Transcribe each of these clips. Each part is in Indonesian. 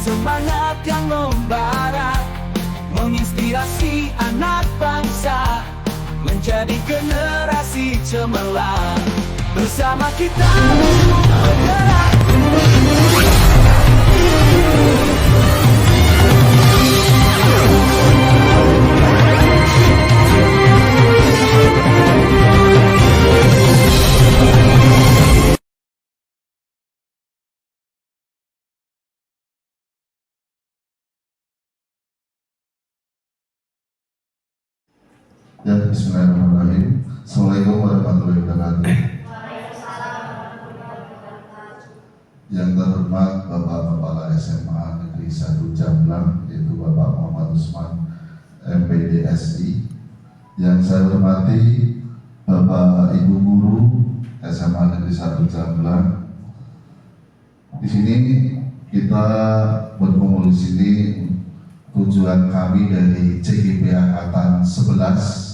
semangat yang membara, menginspirasi anak bangsa menjadi generasi cemerlang. Bersama kita bergerak. Ya, bismillahirrahmanirrahim. Assalamualaikum warahmatullahi wabarakatuh. Yang terhormat Bapak Kepala SMA Negeri 1 Jamblang, yaitu Bapak Muhammad Usman, MPDSI. Yang saya hormati Bapak Ibu Guru SMA Negeri 1 Jamblang. Di sini kita berkumpul di sini. Tujuan kami dari CGP Angkatan 11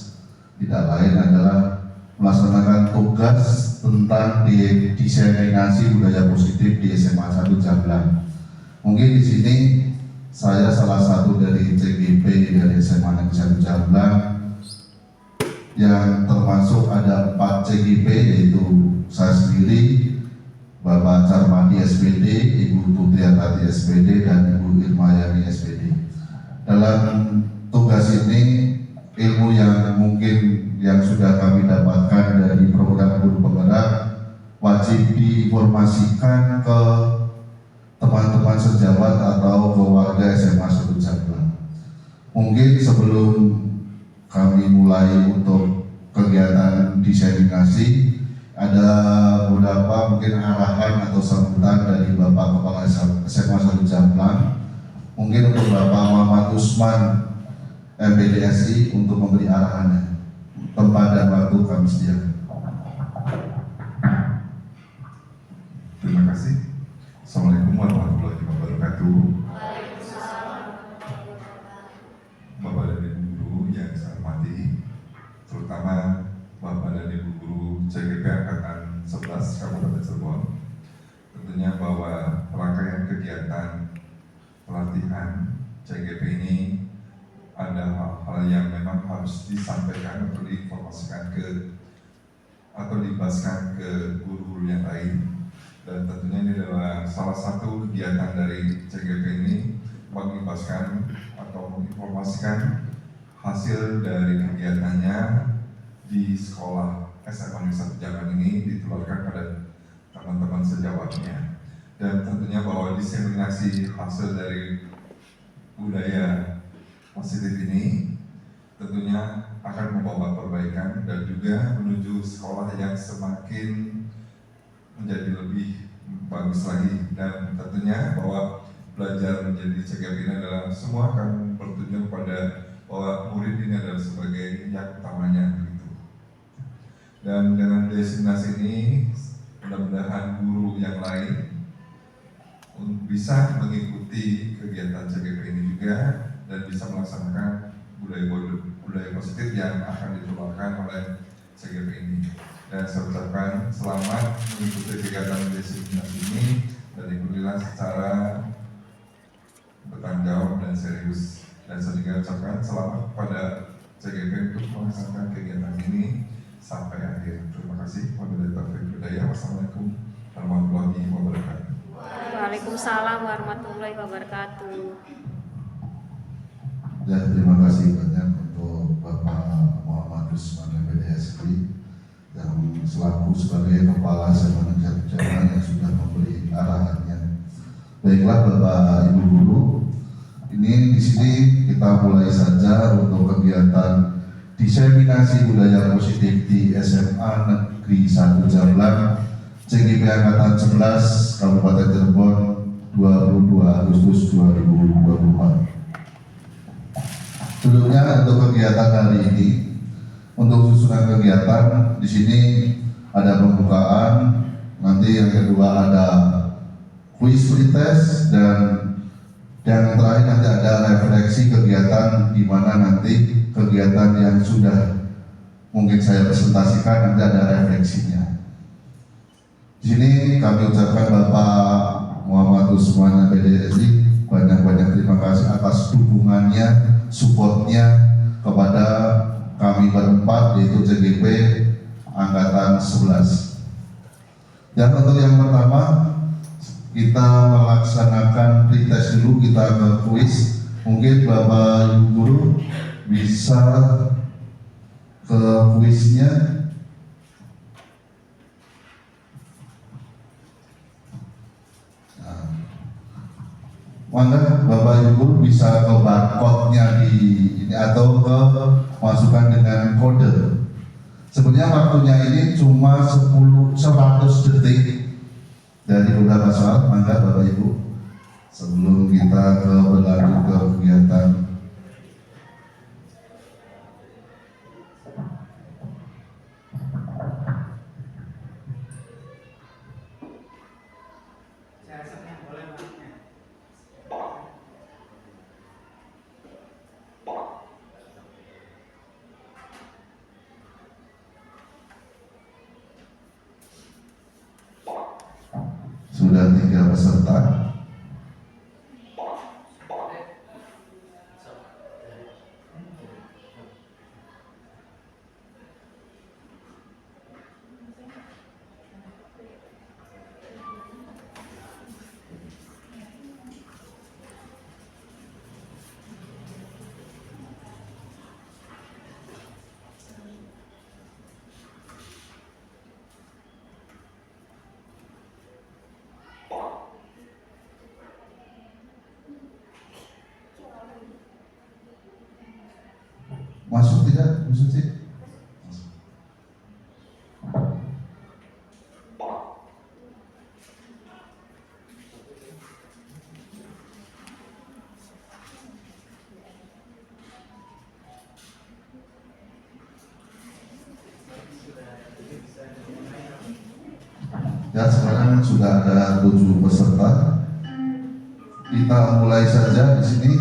tidak lain adalah melaksanakan tugas tentang diseminasi budaya positif di SMA 1 Jamblang. Mungkin di sini saya salah satu dari CGP dari SMA Negeri 1 Jamblang yang termasuk ada 4 CGP, yaitu saya sendiri, Bapak Carmadi SPD, Ibu Tutriantati SPD, dan Ibu Irmayani SPD. Dalam tugas ini, ilmu yang mungkin yang sudah kami dapatkan dari program guru penggerak wajib diinformasikan ke teman-teman sejawat atau ke warga SMA 1 Jamblang. Mungkin sebelum kami mulai untuk kegiatan diseminasi, ada beberapa mungkin arahan atau sambutan dari Bapak Kepala SMA 1 Jamblang. Mungkin untuk Bapak Muhammad Usman, MPDSI, untuk memberi arahannya. Tempat dan waktu kami sediakan. Terima kasih. Assalamualaikum warahmatullahi wabarakatuh. Bapak dan Ibu Guru yang saya hormati, terutama Bapak dan Ibu Guru CGP Angkatan 11 Kabupaten Cirebon. Tentunya bahwa rangkaian kegiatan pelatihan CGP ini ada hal-hal yang memang harus disampaikan atau diinformasikan atau dibahaskan ke guru-guru yang lain, dan tentunya ini adalah salah satu kegiatan dari CGP ini menginformasikan atau menginformasikan hasil dari kegiatannya di sekolah SMA Negeri 1 Jamblang ini ditularkan pada teman-teman sejawatnya. Dan tentunya bahwa diseminasi hasil dari budaya positif ini tentunya akan membawa perbaikan dan juga menuju sekolah yang semakin menjadi lebih bagus lagi. Dan tentunya bahwa belajar menjadi CGP ini adalah semua akan bertujuan pada bahwa murid ini adalah sebagai yang utamanya begitu. Dan dengan diseminasi ini mudah-mudahan guru yang lain bisa mengikuti kegiatan CGP ini juga dan bisa melaksanakan budaya positif yang akan ditularkan oleh CGP ini. Dan saya ucapkan selamat mengikuti kegiatan diseminasi ini dan ikutilah secara bertanggung jawab dan serius. Dan saya juga ucapkan selamat kepada CGP untuk melaksanakan kegiatan ini sampai akhir. Terima kasih. Wabillahi taufiq wal hidayah. Wassalamualaikum warahmatullahi wabarakatuh. Waalaikumsalam warahmatullahi wabarakatuh. Ya, terima kasih banyak untuk Bapak Muhammad Usman MPDSI yang selaku sebagai Kepala SMA Negeri 1 Jamblang yang sudah memberi arahannya. Baiklah Bapak Ibu Guru, ini di sini kita mulai saja untuk kegiatan diseminasi budaya positif di SMA Negeri 1 Jamblang CGP Angkatan 11 Kabupaten Cirebon 22 Agustus 2024. Sebelumnya untuk kegiatan hari ini, untuk susunan kegiatan di sini ada pembukaan, nanti yang kedua ada quiz pretest, dan yang terakhir nanti ada refleksi kegiatan di mana nanti kegiatan yang sudah mungkin saya presentasikan nanti ada refleksinya. Di sini kami ucapkan Bapak Muhammad Usman MPDSI banyak dukungannya, supportnya kepada kami berempat, yaitu CGP Angkatan 11. Dan untuk yang pertama, kita melaksanakan pretest dulu, kita ke kuis. Mungkin Bapak Ibu Guru bisa ke kuisnya. Nah, maka Bapak Ibu Guru bisa ke barcode-nya di ini atau ke masukkan dengan kode. Sebenarnya waktunya ini cuma 100 detik dari beberapa soal. Maka Bapak Ibu, sebelum kita berlanjut ke kegiatan sudah 3 peserta. Masuk tidak, Bu Suci? Masuk. Ya, sekarang sudah ada 7 peserta. Kita mulai saja di sini.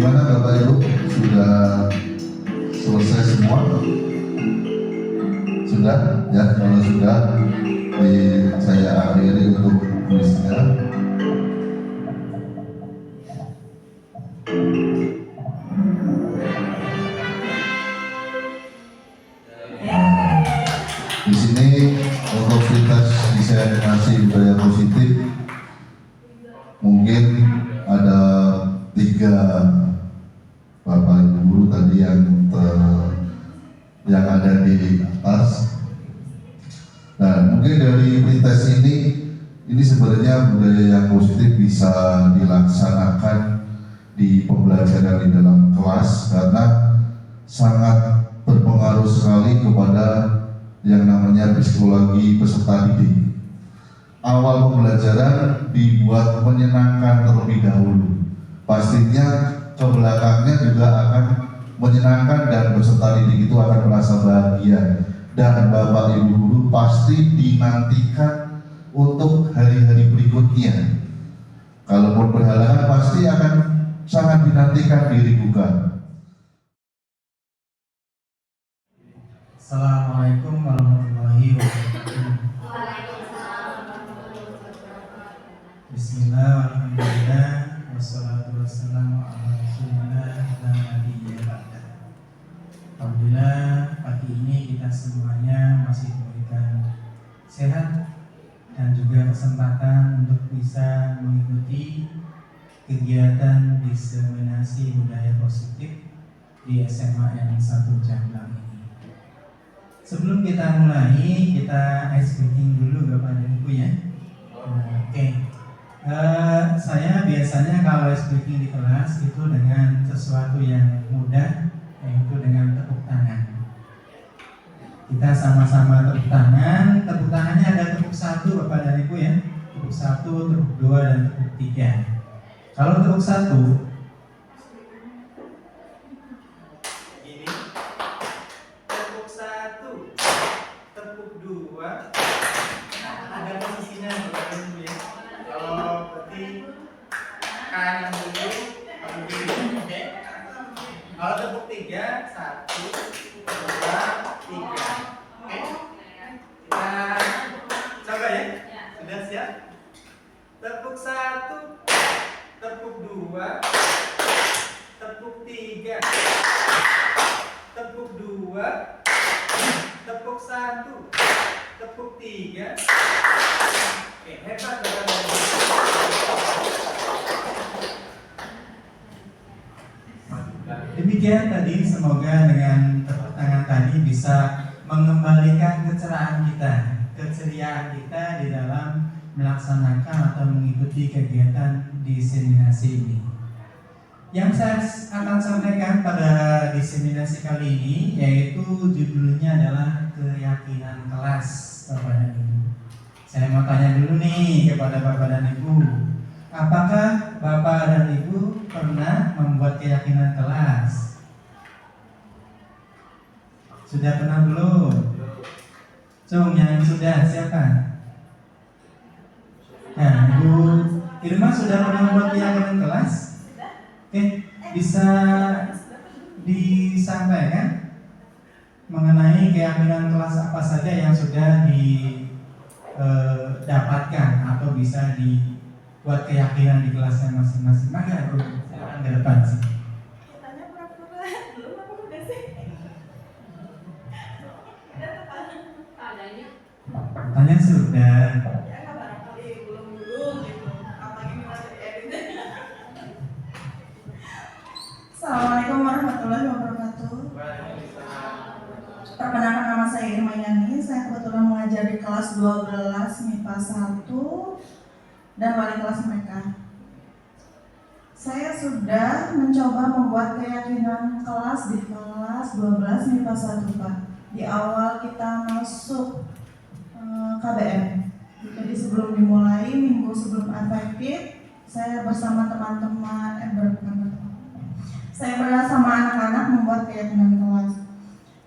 Bagaimana Bapak Ibu? Sudah selesai semua? Sudah? Ya, kalau sudah, saya akhiri untuk kuisnya. Di sini untuk lintas diseminasi budaya positif mungkin ada 3 Bapak Ibu guru tadi yang ada di atas. Nah, mungkin dari lintas ini sebenarnya budaya yang positif bisa dilaksanakan di pembelajaran di dalam kelas karena sangat berpengaruh sekali kepada yang namanya psikologi peserta didik. Awal pembelajaran dibuat menyenangkan terlebih dahulu. Pastinya ke belakangnya juga akan menyenangkan dan peserta didik itu akan merasa bahagia. Dan Bapak Ibu guru pasti dinantikan untuk hari-hari berikutnya. Kalaupun berhalangan pasti akan sangat dinantikan diribukan. Assalamualaikum warahmatullahi wabarakatuh. Bismillah, alhamdulillah, wassalatu wassalamu ala rasulillah dan nabiyya ba'da. Alhamdulillah, pagi ini kita semuanya masih diberikan sehat dan juga kesempatan untuk bisa mengikuti kegiatan diseminasi budaya positif di SMA yang 1 Jamblang ini. Sebelum kita mulai, kita ice breaking dulu Bapak dan Ibu ya. Oke. Saya biasanya kalau ice breaking di kelas itu dengan sesuatu yang mudah, yaitu dengan tepuk tangan. Kita sama-sama tepuk tangan. Tepuk tangannya ada tepuk 1 Bapak dan Ibu ya. Tepuk 1, tepuk 2, dan tepuk 3. Kalau tepuk 1 ada posisinya Bapak Ibu ya. Kalau berarti kanan dulu, baru kiri, oke? Kalau tepuk 3, 1, 2, 3, oke? Kita coba ya. Sudah siap? Tepuk 1, tepuk 2, tepuk 3, tepuk 2, tepuk 1, tepuk 3. Oke, hebat Bapak. Demikian tadi, semoga dengan tepuk tangan tadi bisa mengembalikan keceriaan kita di dalam melaksanakan atau mengikuti kegiatan diseminasi ini. Yang saya akan sampaikan pada diseminasi kali ini yaitu judulnya adalah keyakinan kelas Bapak dan Ibu. Saya mau tanya dulu nih kepada Bapak dan Ibu, apakah Bapak dan Ibu pernah membuat keyakinan kelas? Sudah pernah belum? Cung, yang sudah siapa? Nah, Ibu Irma sudah pernah membuat keyakinan kelas? Oke, bisa disampaikan mengenai keyakinan kelas apa saja yang sudah didapatkan atau bisa dibuat keyakinan di kelasnya masing-masing. Maka silakan ke depan sih. Tanya pura-pura, belum apa udah sih? Tanya sudah. Ya nggak barangkali belum dulu gitu. Apalagi masih diedit. Assalamualaikum warahmatullahi wabarakatuh. Perkenalkan, nama saya Irma Yani. Saya kebetulan mengajar di kelas 12 MIPA 1 dan wali kelas mereka. Saya sudah mencoba membuat keyakinan kelas di kelas 12 MIPA 1 Pak. Di awal kita masuk KBM. Jadi sebelum dimulai, minggu sebelum efektif, saya bersama teman-teman saya bersama anak-anak membuat keyakinan kelas.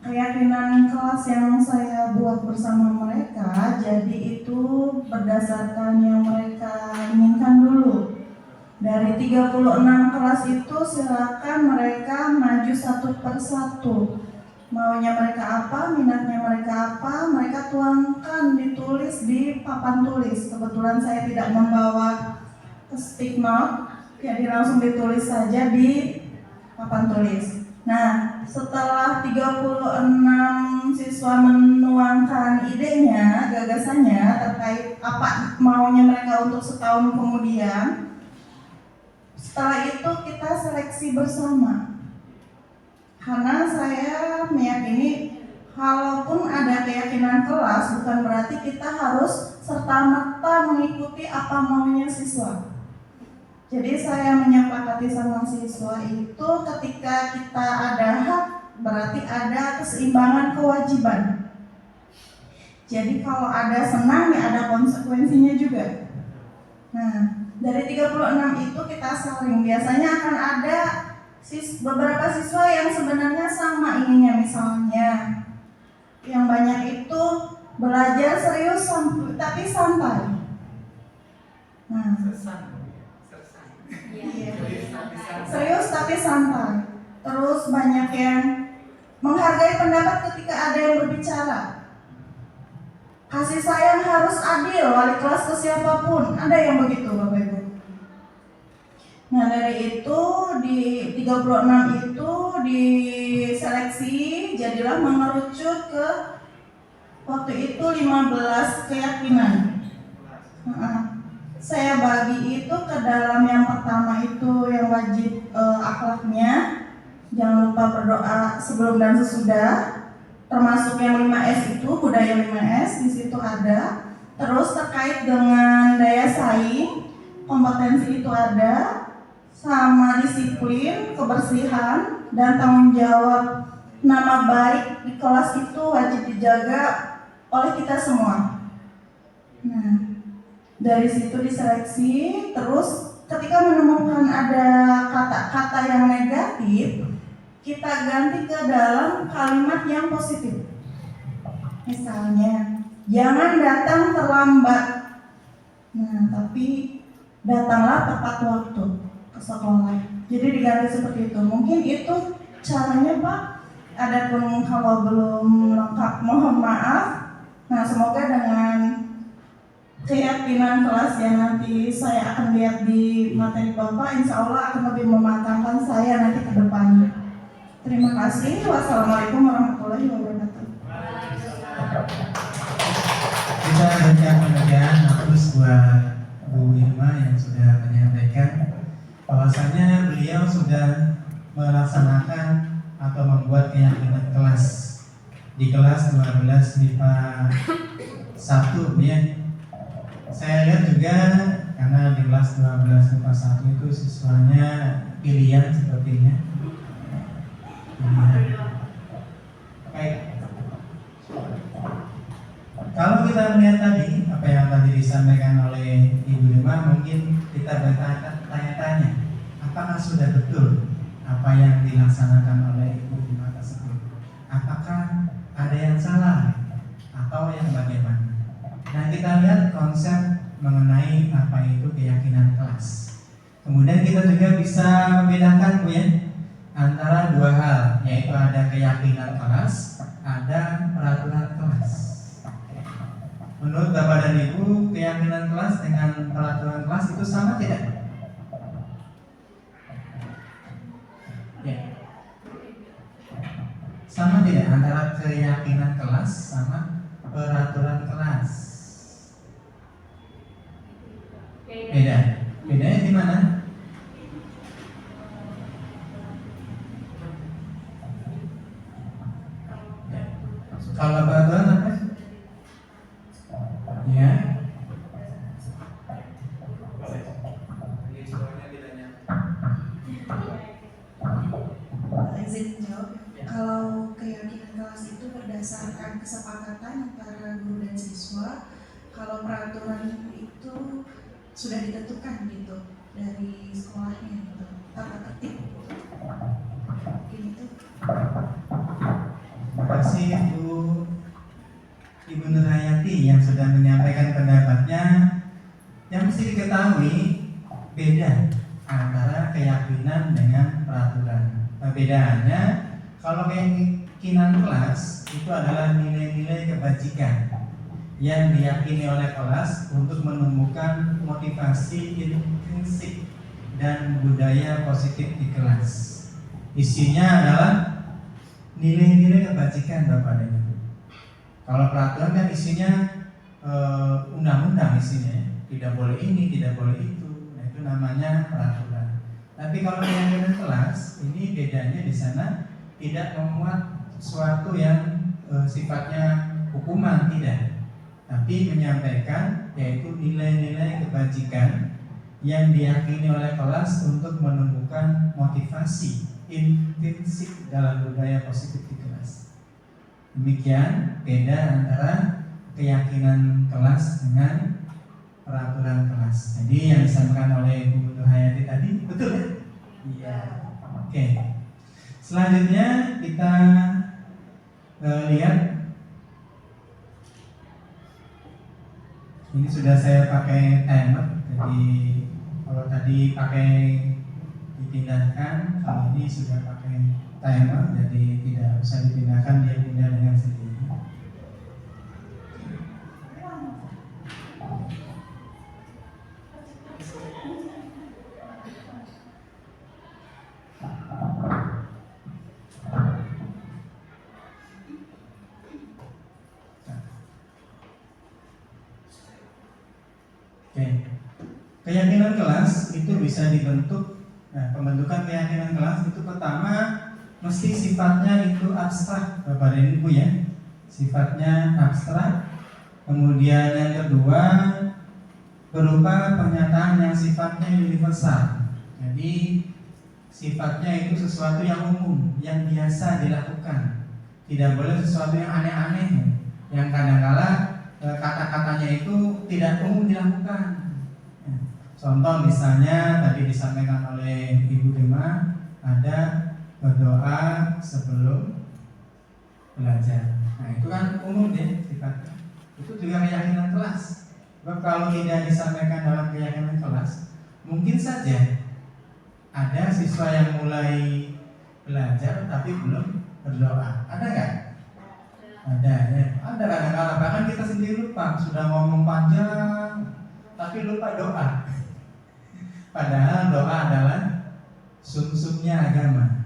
Keyakinan kelas yang saya buat bersama mereka, jadi itu berdasarkan yang mereka inginkan dulu. Dari 36 kelas itu silakan mereka maju satu persatu. Maunya mereka apa, minatnya mereka apa, mereka tuangkan, ditulis di papan tulis. Kebetulan saya tidak membawa stick note, jadi langsung ditulis saja di papan tulis. Nah, setelah 36 siswa menuangkan idenya, gagasannya terkait apa maunya mereka untuk setahun kemudian, setelah itu kita seleksi bersama. Karena saya meyakini kalaupun ada keyakinan kelas bukan berarti kita harus serta-merta mengikuti apa maunya siswa. Jadi saya menyepakati sama siswa itu ketika kita ada hak berarti ada keseimbangan kewajiban. Jadi kalau ada senang ya ada konsekuensinya juga. Nah, dari 36 itu kita saling, biasanya akan ada beberapa siswa yang sebenarnya sama inginnya, misalnya yang banyak itu belajar serius tapi santai. Nah, iya. Serius tapi santai. Terus banyak yang menghargai pendapat ketika ada yang berbicara. Kasih sayang harus adil, wali kelas ke siapapun. Ada yang begitu Bapak Ibu. Nah dari itu di 36 itu diseleksi, jadilah mengerucut ke waktu itu 15 keyakinan. Saya bagi itu ke dalam yang pertama itu yang wajib akhlaknya. Jangan lupa berdoa sebelum dan sesudah. Termasuk yang 5S itu, budaya 5S, di situ ada. Terus terkait dengan daya saing, kompetensi itu ada, sama disiplin, kebersihan, dan tanggung jawab nama baik di kelas itu wajib dijaga oleh kita semua. Nah, dari situ diseleksi, terus ketika menemukan ada kata-kata yang negatif, kita ganti ke dalam kalimat yang positif. Misalnya, jangan datang terlambat. Nah, tapi datanglah tepat waktu ke sekolah. Jadi diganti seperti itu. Mungkin itu caranya Pak. Adapun kalau belum lengkap mohon maaf. Nah, semoga dengan keyakinan kelas yang nanti saya akan lihat di materi Bapak, insya Allah akan lebih mematangkan saya nanti ke depannya. Terima kasih. Wassalamualaikum warahmatullahi wabarakatuh. Kita berikan pengertian terus buat Bu Irma yang sudah menyampaikan bahwasanya beliau sudah melaksanakan atau membuat keyakinan kelas di kelas 12 MIPA 1 ya. Saya lihat juga karena di kelas 12 MIPA 1 itu siswanya pilihan sepertinya. Baik. Kalau kita melihat tadi apa yang tadi disampaikan oleh Ibu Irma, mungkin kita bertanya-tanya, apakah sudah betul apa yang dilaksanakan oleh Ibu Irma tersebut? Apakah ada yang salah atau yang bagaimana? Nah, kita lihat konsep mengenai apa itu keyakinan kelas. Kemudian kita juga bisa membedakan Bu ya, antara dua hal, yaitu ada keyakinan kelas, ada peraturan kelas. Menurut Bapak dan Ibu, keyakinan kelas dengan peraturan kelas itu sama tidak? Ya. Sama tidak antara keyakinan kelas sama peraturan kelas? Beda. Bedanya di mana? Kalau peraturan apa? Ya. Izin jawab. Kalau keyakinan kelas itu berdasarkan kesepakatan antara guru dan siswa. Kalau peraturan itu sudah ditentukan gitu dari sekolahnya gitu, tata tertib. Gitu. Terima kasih Ibu Nurhayati yang sudah menyampaikan pendapatnya. Yang mesti diketahui beda antara keyakinan dengan peraturan. Perbedaannya, kalau keyakinan kelas itu adalah nilai-nilai kebajikan yang diyakini oleh kelas untuk menemukan motivasi intrinsik dan budaya positif di kelas. Isinya adalah nilai-nilai kebajikan, Bapak dan Ibu. Kalau peraturan kan isinya undang-undang isinya, tidak boleh ini, tidak boleh itu. Nah, itu namanya peraturan. Tapi kalau keyakinan kelas, ini bedanya di sana tidak memuat sesuatu yang sifatnya hukuman, tidak. Tapi menyampaikan yaitu nilai-nilai kebajikan yang diyakini oleh kelas untuk menemukan motivasi intrinsik dalam budaya positif di kelas. Demikian beda antara keyakinan kelas dengan peraturan kelas. Jadi yang disampaikan oleh Bu Nurhayati tadi betul ya? Iya. Oke. Selanjutnya kita lihat. Ini sudah saya pakai timer. Jadi kalau tadi pakai dipindahkan, kalau ini sudah pakai timer, jadi tidak usah dipindahkan, dia pindah dengan sendiri. Oke. Keyakinan kelas itu bisa dibentuk. Nah, pembentukan keyakinan kelas itu pertama mesti sifatnya itu abstrak, Bapak dan Ibu ya. Sifatnya abstrak. Kemudian yang kedua berupa pernyataan yang sifatnya universal. Jadi sifatnya itu sesuatu yang umum, yang biasa dilakukan. Tidak boleh sesuatu yang aneh-aneh, yang kadang-kala kata-katanya itu tidak umum dilakukan. Contoh misalnya tadi disampaikan oleh Ibu Dema, ada berdoa sebelum belajar. Nah itu kan umum ya sifatnya. Itu juga keyakinan kelas. Sebab kalau tidak disampaikan dalam keyakinan kelas, mungkin saja ada siswa yang mulai belajar tapi belum berdoa. Ada nggak? Ada ya. Ada kadang-kadang bahkan kita sendiri lupa, sudah ngomong panjang tapi lupa doa. Padahal doa adalah sumsumnya agama.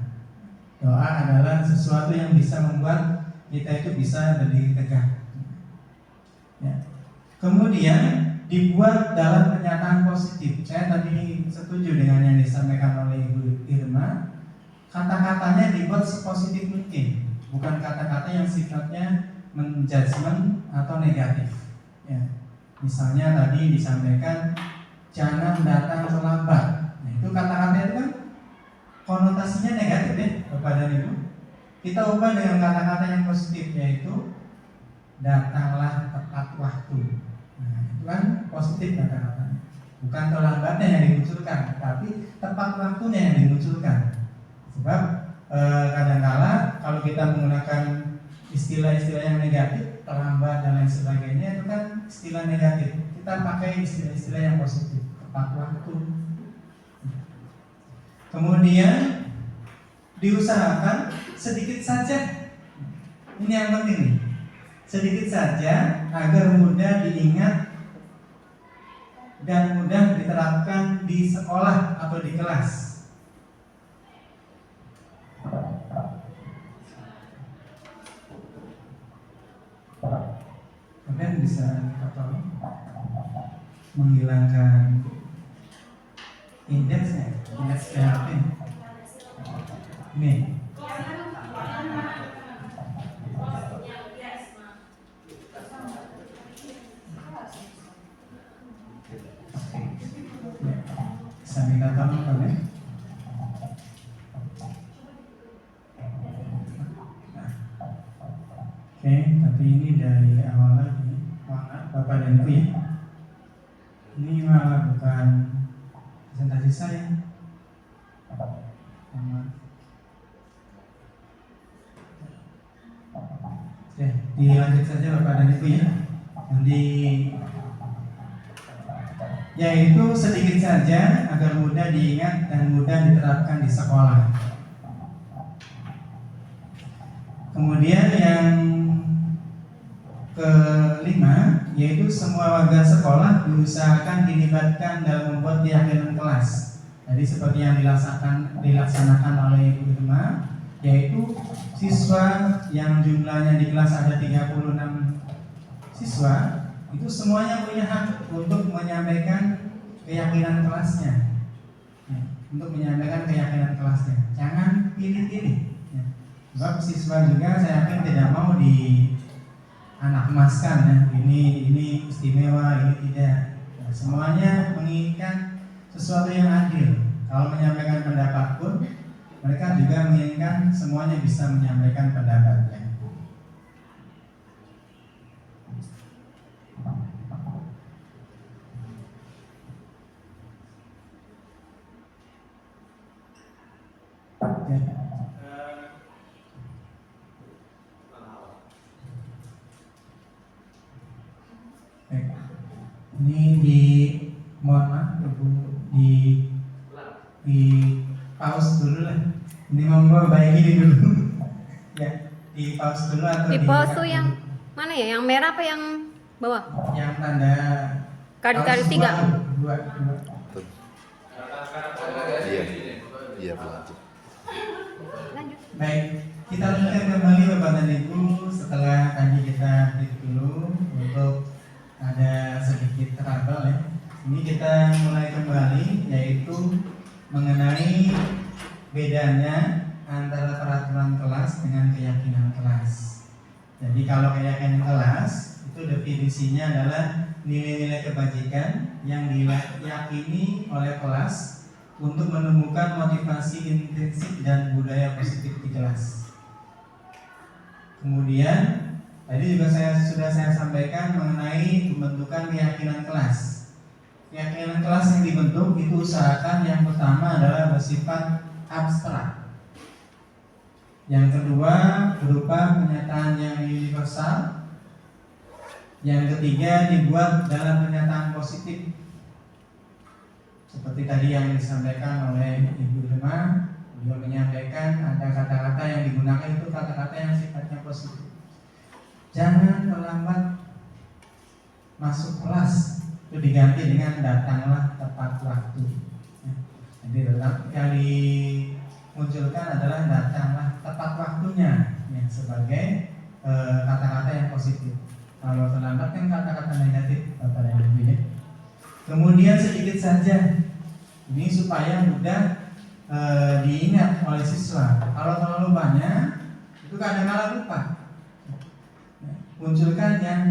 Doa adalah sesuatu yang bisa membuat kita itu bisa berdiri tegak. Ya. Kemudian dibuat dalam pernyataan positif. Saya tadi setuju dengan yang disampaikan oleh Ibu Irma. Kata-katanya dibuat sepositif mungkin, bukan kata-kata yang sifatnya menjudgment atau negatif. Ya. Misalnya tadi disampaikan jangan datang terlambat. Nah, itu kata-kata itu kan konotasinya negatif ya, Bapak dan Ibu. Kita ubah dengan kata-kata yang positif, yaitu datanglah tepat waktu. Nah, itu kan positif kata-katanya. Bukan terlambatnya yang dimunculkan, tapi tepat waktunya yang dimunculkan. Sebab kadang-kala kalau kita menggunakan istilah-istilah yang negatif, terlambat dan lain sebagainya, itu kan istilah negatif. Kita pakai istilah-istilah yang positif, tepat waktu. Kemudian diusahakan sedikit saja. Ini yang penting nih. Sedikit saja agar mudah diingat dan mudah diterapkan di sekolah atau di kelas. Kemudian bisa tolong menghilangkan indeksnya, indeks PHP. Ini. Bisa minta tolong kalian. Oke, tapi ini dari awal lagi. Maaf, Bapak dan Ibu ya. Ini malah bukan presentasi saya. Oke, dilanjut saja Bapak dan Ibu ya. Nanti yaitu sedikit saja agar mudah diingat dan mudah diterapkan di sekolah. Kemudian yang kelima, yaitu semua warga sekolah diusahakan dilibatkan dalam membuat keyakinan kelas. Jadi seperti yang dilaksanakan oleh Ibu Irma, yaitu siswa yang jumlahnya di kelas ada 36 siswa, itu semuanya punya hak untuk menyampaikan keyakinan kelasnya. Untuk menyampaikan keyakinan kelasnya, jangan pilih-pilih. Sebab siswa juga saya yakin tidak mau di anak emaskan ya, ini istimewa, ini tidak. Nah, semuanya menginginkan sesuatu yang adil. Kalau menyampaikan pendapat pun mereka juga menginginkan semuanya bisa menyampaikan pendapatnya. Ya. Ini mohon maaf Ibu di pause dulu lah. Ini monggo baik ini dulu. Ya, di pause dulu atau Di pause tuh yang mana ya? Yang merah apa yang bawah? yang tanda Kali-kali pause 3. dua. Iya belajar. Lanjut. Baik, kita lanjutkan kembali Bapak dan Ibu setelah tadi kita break dulu untuk ada sedikit trouble ya. Ini kita mulai kembali, yaitu mengenai bedanya antara peraturan kelas dengan keyakinan kelas. Jadi kalau keyakinan kelas itu definisinya adalah nilai-nilai kebajikan yang diyakini oleh kelas untuk menemukan motivasi intrinsik dan budaya positif di kelas. Kemudian tadi juga sudah saya sampaikan mengenai pembentukan keyakinan kelas. Keyakinan kelas yang dibentuk itu usahakan yang pertama adalah bersifat abstrak. Yang kedua berupa pernyataan yang universal. Yang ketiga dibuat dalam pernyataan positif. Seperti tadi yang disampaikan oleh Ibu Irma, beliau menyampaikan ada kata-kata yang digunakan itu kata-kata yang sifatnya positif. Jangan terlambat masuk kelas, itu diganti dengan datanglah tepat waktu. Jadi yang dimunculkan adalah datanglah tepat waktunya ya, sebagai kata-kata yang positif. Kalau terlambat kan kata-kata negatif, Bapak dan Ibu ya. Kemudian sedikit saja, ini supaya mudah diingat oleh siswa. Kalau terlalu banyak, itu kadang-kadang lupa. Munculkan yang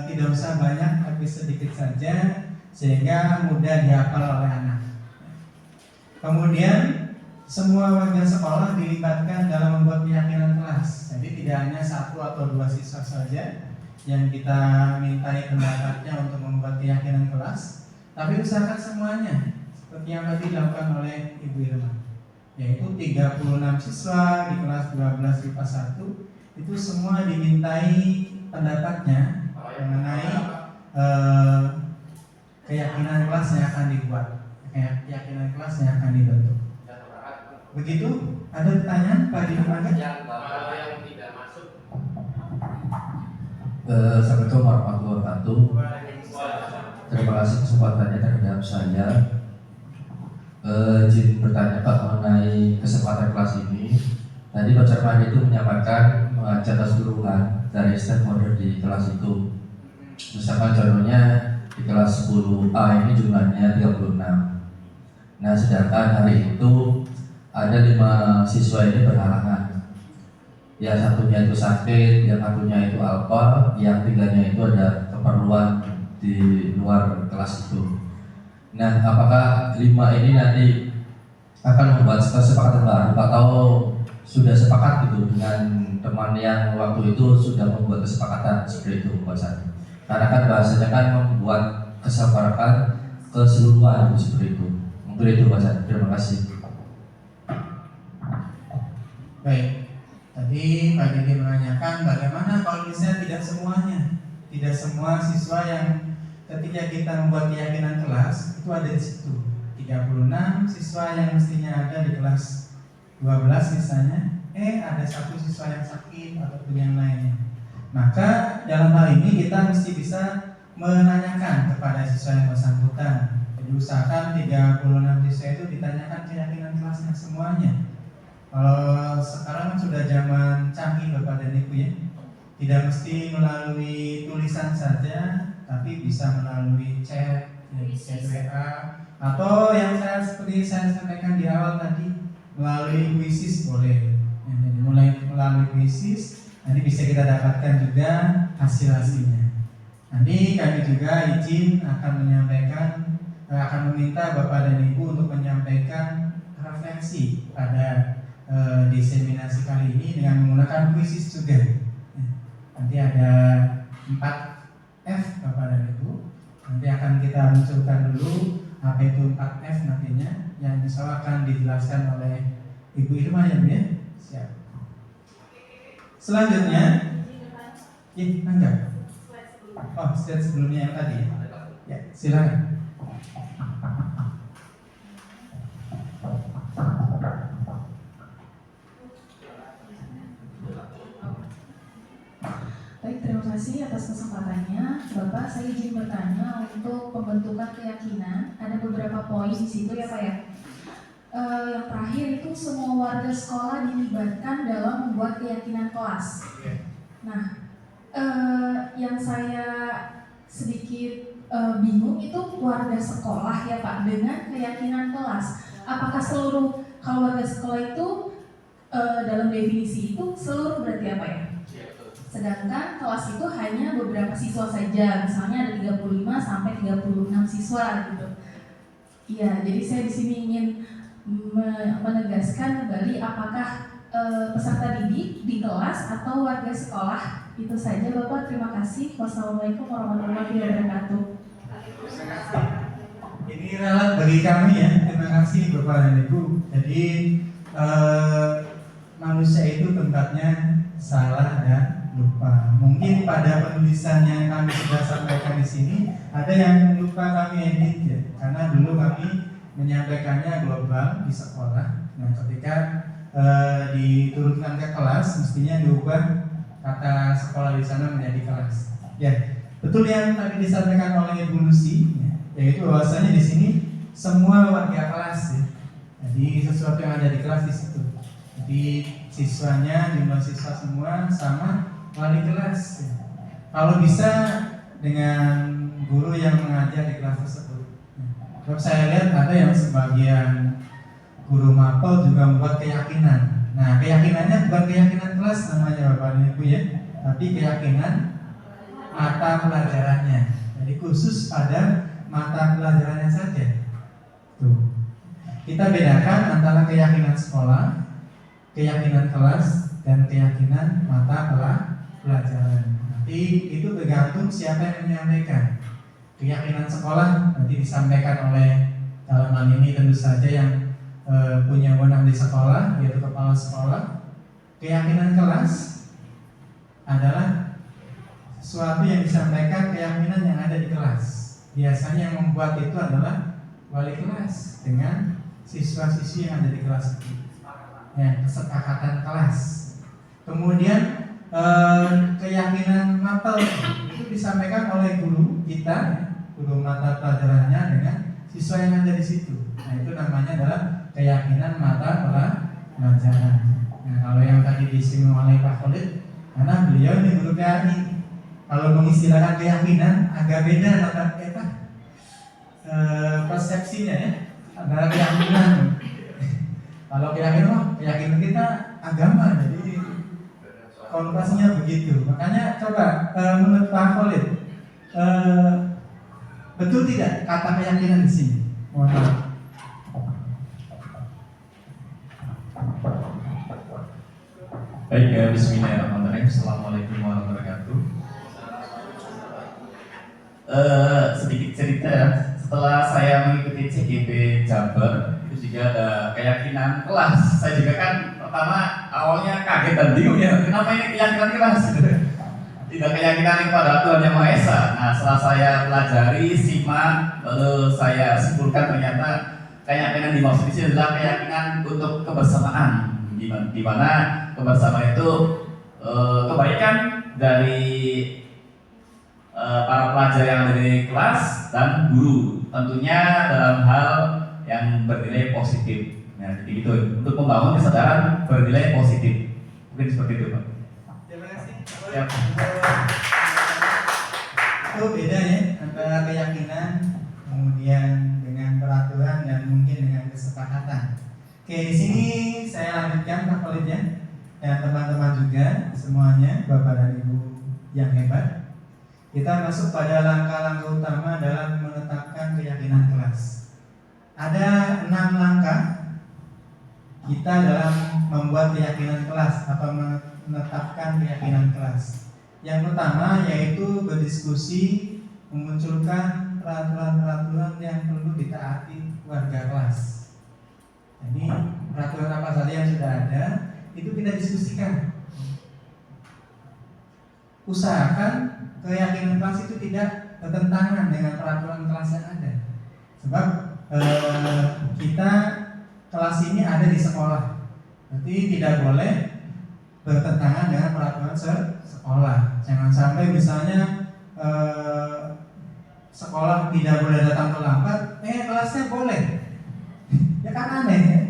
tidak usah banyak, tapi sedikit saja, sehingga mudah dihafal oleh anak. Kemudian semua warga sekolah dilibatkan dalam membuat keyakinan kelas. Jadi tidak hanya 1 atau 2 siswa saja yang kita mintai pendapatnya untuk membuat keyakinan kelas, tapi usahakan semuanya seperti yang tadi dilakukan oleh Ibu Irma, yaitu 36 siswa di kelas 12 IPA 1 itu semua dimintai pendapatnya mengenai keyakinan kelas yang akan dibuat, keyakinan kelas yang akan dibentuk. Begitu? Ada pertanyaan Pak Dirmanda? Yang tidak masuk. Assalamualaikum warahmatullahi wabarakatuh. Terima kasih kesempatannya terhadap saya. Izin bertanya Pak mengenai kesempatan kelas ini. Tadi Pak Cerman itu menyampaikan mengajak keseluruhan dari stakeholder di kelas itu. Misalkan contohnya di kelas 10A ini jumlahnya 36. Nah sedangkan hari itu ada 5 siswa ini berhalangan. Yang satunya itu sakit, yang satunya itu apa, yang 3-nya itu ada keperluan di luar kelas itu. Nah, apakah 5 ini nanti akan membuat kesepakatan baru atau sudah sepakat gitu dengan teman yang waktu itu sudah membuat kesepakatan seperti itu buat saya? Karena kan bahasanya kan membuat kesepakatan keseluruhan seperti itu. Mungkin itu buat saya. Terima kasih. Baik. Tadi Pak Didi menanyakan bagaimana kalau misalnya tidak semuanya, tidak semua siswa yang ketika kita membuat keyakinan kelas itu ada di situ. 36 siswa yang mestinya ada di kelas 12 misalnya, ada satu siswa yang sakit ataupun yang lainnya. Maka dalam hal ini kita mesti bisa menanyakan kepada siswa yang bersangkutan. Jadi usahakan 36 siswa itu ditanyakan keyakinan kelasnya semuanya. Kalau sekarang sudah zaman canggih Bapak dan Ibu ya, tidak mesti melalui tulisan saja, tapi bisa melalui chat, chat WA, atau yang seperti saya sampaikan di awal tadi, melalui quizzes boleh. Ya, jadi melalui quizzes, nanti bisa kita dapatkan juga hasil-hasilnya. Nanti kami juga izin akan meminta Bapak dan Ibu untuk menyampaikan refleksi pada diseminasi kali ini dengan menggunakan quizzes juga. Nanti ada 4F Bapak dan Ibu. Nanti akan kita munculkan dulu apa itu 4F nantinya, yang insya Allah akan dijelaskan oleh Ibu Irma ya Bu ya. Siap. Selanjutnya, enggak. Oh, slide sebelumnya yang tadi. Ya, silakan. Baik, terima kasih atas kesempatannya. Bapak, saya izin bertanya untuk pembentukan keyakinan. Ada beberapa poin di situ ya Pak ya. Yang terakhir itu semua warga sekolah dilibatkan dalam membuat keyakinan kelas. Nah, yang saya sedikit bingung itu warga sekolah ya Pak dengan keyakinan kelas. Apakah seluruh, kalau warga sekolah itu dalam definisi itu seluruh berarti apa ya? Sedangkan kelas itu hanya beberapa siswa saja, misalnya ada 35 sampai 36 siswa gitu. Iya, jadi saya di sini ingin menegaskan kembali apakah peserta didik di kelas atau warga sekolah. Itu saja Bapak, terima kasih. Wassalamualaikum warahmatullahi wabarakatuh. Ini relatif bagi kami ya, terima kasih Bapak dan Ibu. Jadi manusia itu tempatnya salah dan lupa. Mungkin pada penulisan yang kami sudah sampaikan di sini ada yang lupa kami edit ya, karena dulu kami menyampaikannya global di sekolah. Nah, ketika diturunkan ke kelas, mestinya diubah kata sekolah di sana menjadi kelas. Ya, betul yang tadi disampaikan oleh Ibu Lucy, ya, yaitu bahwasanya di sini semua warga kelas ya. Jadi sesuatu yang ada di kelas di situ. Jadi siswanya, jumlah siswa semua sama wali kelas. Ya. Kalau bisa dengan guru yang mengajar di kelas tersebut. Kalau saya lihat ada yang sebagian guru mapel juga membuat keyakinan. Nah, keyakinannya bukan keyakinan kelas namanya Bapak dan Ibu ya, tapi keyakinan mata pelajarannya. Jadi khusus pada mata pelajarannya saja. Tuh. Kita bedakan antara keyakinan sekolah, keyakinan kelas, dan keyakinan mata pelajaran. Nanti itu tergantung siapa yang menyampaikan. Keyakinan sekolah nanti disampaikan oleh dalam hal ini tentu saja yang punya wewenang di sekolah, yaitu kepala sekolah. Keyakinan kelas adalah sesuatu yang disampaikan keyakinan yang ada di kelas. Biasanya yang membuat itu adalah wali kelas dengan siswa-siswi yang ada di kelas itu. Ya, kesepakatan kelas. Kemudian keyakinan mapel itu disampaikan oleh guru kita, guru mata pelajarannya dengan siswa yang ada di situ. Nah, itu namanya adalah keyakinan mata pelajaran. Nah, kalau yang tadi disinggung oleh Pak Khalid, karena beliau ini guru PAI, kalau mengistilahkan keyakinan agak beda persepsinya ya, antara keyakinan. Kalau keyakinan kita agama, jadi konotasinya begitu. Makanya coba menurut Pak Khalid, betul tidak kata keyakinan di sini? Mohon maaf. Baik, bismillahirrahmanirrahim. Assalamualaikum warahmatullahi wabarakatuh. Sedikit cerita ya. Setelah saya mengikuti CGP Jabar, itu juga ada keyakinan kelas. Saya juga kan pertama awalnya kaget dan bingung ya, kenapa ini keyakinan kelas? tidak keyakinan kepada Tuhan Yang Maha Esa. Nah, setelah saya pelajari, simak, lalu saya simpulkan ternyata keyakinan dimaksud di sini adalah keyakinan untuk kebersamaan, di mana kebersamaan itu kebaikan dari para pelajar yang ada di kelas dan guru, tentunya dalam hal yang bernilai positif. Nah, jadi gitu untuk membangun kesadaran bernilai positif. Mungkin seperti itu, Pak. Terima kasih. Ya. Itu beda ya antara keyakinan kemudian dengan peraturan dan mungkin dengan kesepakatan. Oke, di sini saya lanjutkan Pak Khalidnya dan teman-teman juga semuanya, Bapak dan Ibu yang hebat. Kita masuk pada langkah-langkah utama dalam menetapkan keyakinan kelas. Ada 6 langkah kita dalam membuat keyakinan kelas atau menetapkan keyakinan kelas. Yang pertama yaitu berdiskusi, memunculkan peraturan-peraturan yang perlu ditaati warga kelas. Jadi peraturan apa saja yang sudah ada itu kita diskusikan. Usahakan keyakinan kelas itu tidak bertentangan dengan peraturan kelas yang ada. Sebab kita kelas ini ada di sekolah, berarti tidak boleh bertentangan dengan peraturan sekolah. Jangan sampai misalnya sekolah tidak boleh datang terlambat, kelasnya boleh. Ya kan aneh ya?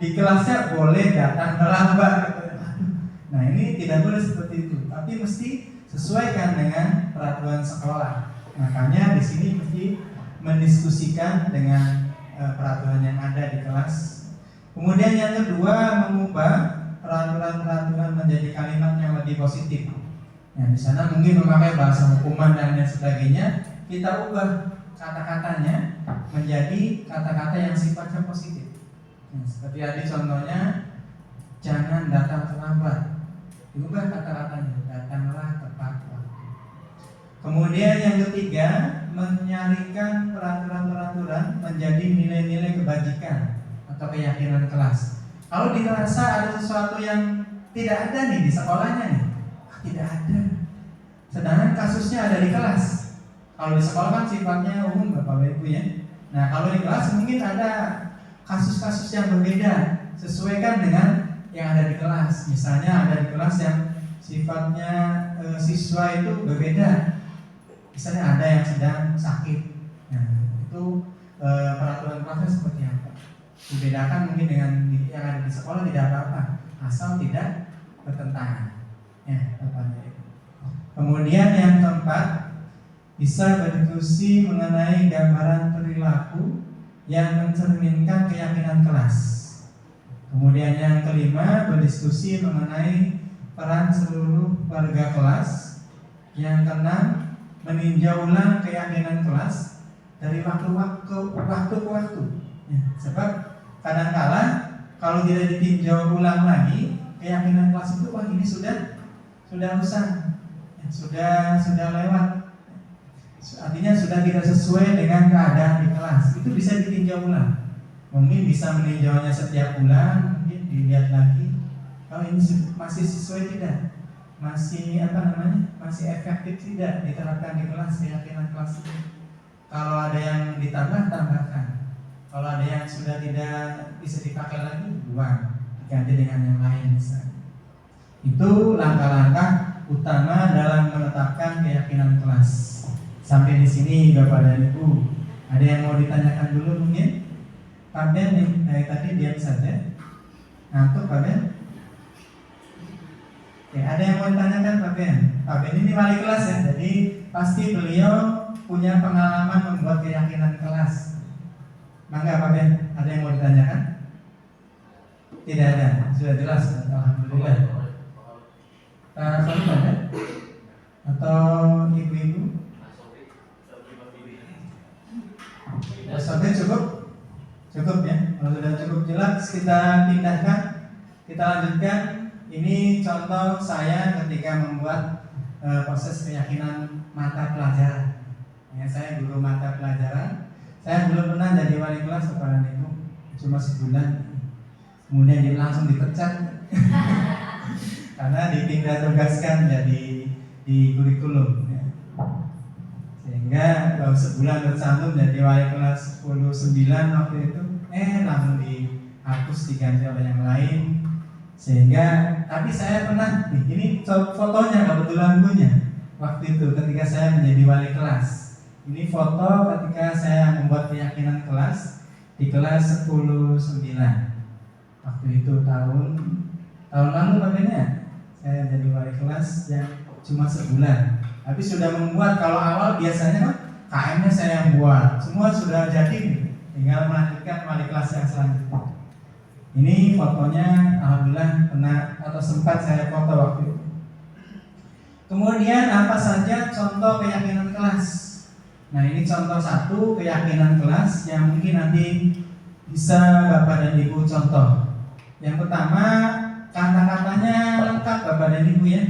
Di kelasnya boleh datang terlambat. Nah ini tidak boleh seperti itu, tapi mesti sesuaikan dengan peraturan sekolah. Makanya di sini mesti mendiskusikan dengan peraturan yang ada di kelas. Kemudian yang kedua, mengubah peraturan-peraturan menjadi kalimat yang lebih positif. Nah, di sana mungkin memakai bahasa hukuman dan lain sebagainya, kita ubah kata-katanya menjadi kata-kata yang sifatnya positif. Nah, seperti tadi contohnya, jangan datang terlambat. Diubah kata-katanya, datanglah tepat waktu. Kemudian yang ketiga, menyalurkan peraturan-peraturan menjadi nilai-nilai kebajikan atau keyakinan kelas. Kalau dirasa ada sesuatu yang tidak ada nih di sekolahnya nih, tidak ada. Sedangkan kasusnya ada di kelas. Kalau di sekolah kan sifatnya umum Bapak Ibu ya. Nah kalau di kelas mungkin ada kasus-kasus yang berbeda, sesuaikan dengan yang ada di kelas. Misalnya ada di kelas yang sifatnya siswa itu berbeda. Misalnya ada yang sedang sakit. Nah itu peraturan kelasnya seperti apa? Dibedakan mungkin dengan yang ada di sekolah tidak apa-apa, asal tidak bertentangan. Ya, Bapak. Kemudian yang keempat, bisa berdiskusi mengenai gambaran perilaku yang mencerminkan keyakinan kelas. Kemudian yang kelima, berdiskusi mengenai peran seluruh warga kelas. Yang keenam, meninjau ulang keyakinan kelas dari waktu ke waktu. Ya, sebab kadang-kala kalau tidak ditinjau ulang lagi keyakinan kelas itu, wah ini sudah rusak, ya, sudah lewat. Artinya sudah tidak sesuai dengan keadaan di kelas. Itu bisa ditinjau ulang. Mungkin bisa meninjaunya setiap bulan, mungkin dilihat lagi. Kalau ini masih sesuai tidak, masih masih efektif tidak diterapkan di kelas keyakinan kelas itu. Kalau ada yang ditambah, tambahkan. Kalau ada yang sudah tidak bisa dipakai lagi, buang, diganti dengan yang lain misalnya. Itu langkah-langkah utama dalam menetapkan keyakinan kelas. Sampai di sini Bapak dan Ibu, ada yang mau ditanyakan dulu mungkin? Pak Ben nih, dari tadi diam saja. Ngantuk Pak Ben? Oke, ada yang mau ditanyakan Pak Ben? Pak Ben ini wali kelas ya, jadi pasti beliau punya pengalaman membuat keyakinan kelas. Mangga Pak Ben, ada yang mau ditanyakan? Tidak ada, sudah jelas. Alhamdulillah. Pak Sofi ada? Atau ibu-ibu? Pak Sofi cukup? Cukup ya. Kalau sudah cukup jelas, kita pindahkan, kita lanjutkan. Ini contoh saya ketika membuat proses keyakinan mata pelajaran. Ya, saya guru mata pelajaran. Saya belum pernah jadi wali kelas kepada Ibu, cuma sebulan. Kemudian dia langsung dipecat karena dipindah tugaskan jadi di kurikulum ya. Sehingga baru sebulan tercantum jadi wali kelas 10-9 waktu itu, langsung dihapus diganti oleh yang lain. Sehingga tapi saya pernah ini fotonya kebetulan punya waktu itu ketika saya menjadi wali kelas. Ini foto ketika saya membuat keyakinan kelas di kelas 10-9 waktu itu tahun lalu makanya saya jadi wali kelas yang cuma sebulan. Tapi sudah membuat, kalau awal biasanya kan KM-nya saya yang buat, semua sudah jadi, tinggal melanjutkan wali kelas yang selanjutnya. Ini fotonya alhamdulillah pernah atau sempat saya foto waktu itu. Kemudian apa saja contoh keyakinan kelas? Nah ini contoh satu keyakinan kelas yang mungkin nanti bisa Bapak dan Ibu contoh. Yang pertama, kata-katanya lengkap Bapak dan Ibu ya.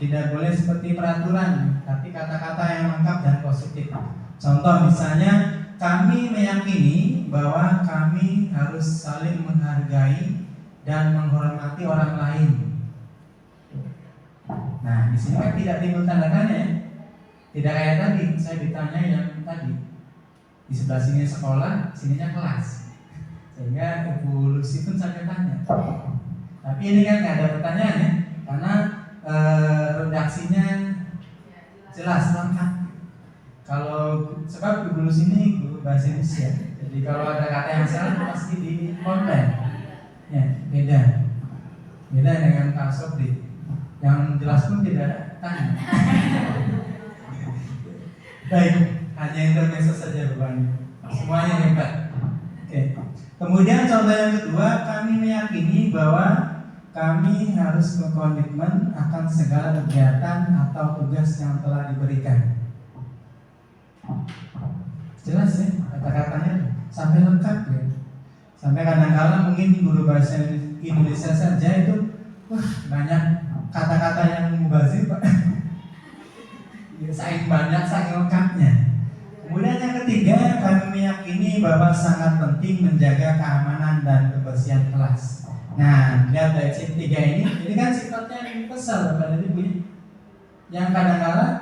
Tidak boleh seperti peraturan, tapi kata-kata yang lengkap dan positif. Contoh misalnya, kami meyakini bahwa kami harus saling menghargai dan menghormati orang lain. Nah, di sini kan tidak timbul tanda tanya ya. Tidak kayak tadi, saya ditanya yang tadi. Di sebelah sini sekolah, sininya kelas. Sehingga Ibu Lucy pun sampai tanya. Tapi ini kan nggak ada pertanyaan ya, karena redaksinya jelas lengkap. Kalau sebab Ibu Lucy ini guru bahasa Indonesia, jadi kalau ada kata yang salah pasti di konten. Ya, beda dengan Kak Sobri. Yang jelas pun tidak tanya. Baik, hanya intermezzo saja beban. Semuanya hebat. Oke. Kemudian contoh yang kedua, kami meyakini bahwa kami harus berkomitmen akan segala kegiatan atau tugas yang telah diberikan. Jelas ya, kata-katanya sampai lengkap ya. Sampai kadang-kadang mungkin guru bahasa Indonesia saja itu banyak kata-kata yang mubazir Pak. Ya, saking banyak, saking lengkapnya. Kemudian yang ketiga, kami meyakini bahwa sangat penting menjaga keamanan dan kebersihan kelas. Nah, lihat dari sini tiga ini kan sifatnya universal Bapak dan Ibu. Yang kadang-kadang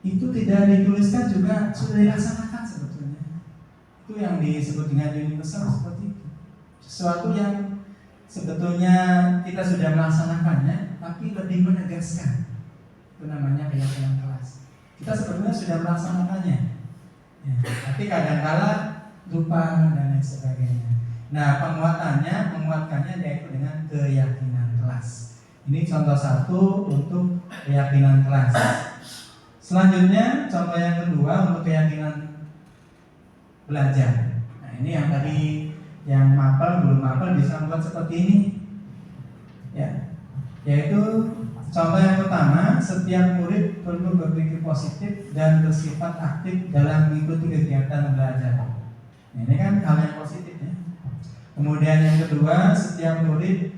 itu tidak dituliskan juga sudah dilaksanakan sebetulnya. Itu yang disebut dengan universal seperti itu. Sesuatu yang sebetulnya kita sudah melaksanakannya, tapi lebih menegaskan. Itu namanya keyakinan kelas. Kita sebetulnya sudah melaksanakannya, ya, tapi kadang-kadang lupa dan lain sebagainya. Nah, menguatkannya yaitu dengan keyakinan kelas. Ini contoh satu untuk keyakinan kelas. Selanjutnya, contoh yang kedua untuk keyakinan belajar. Nah, ini yang tadi yang belum mapel bisa membuat seperti ini. Ya. Yaitu contoh yang pertama, setiap murid perlu berpikir positif dan bersifat aktif dalam mengikuti kegiatan belajar. Nah, ini kan hal yang positif ya. Kemudian yang kedua, setiap murid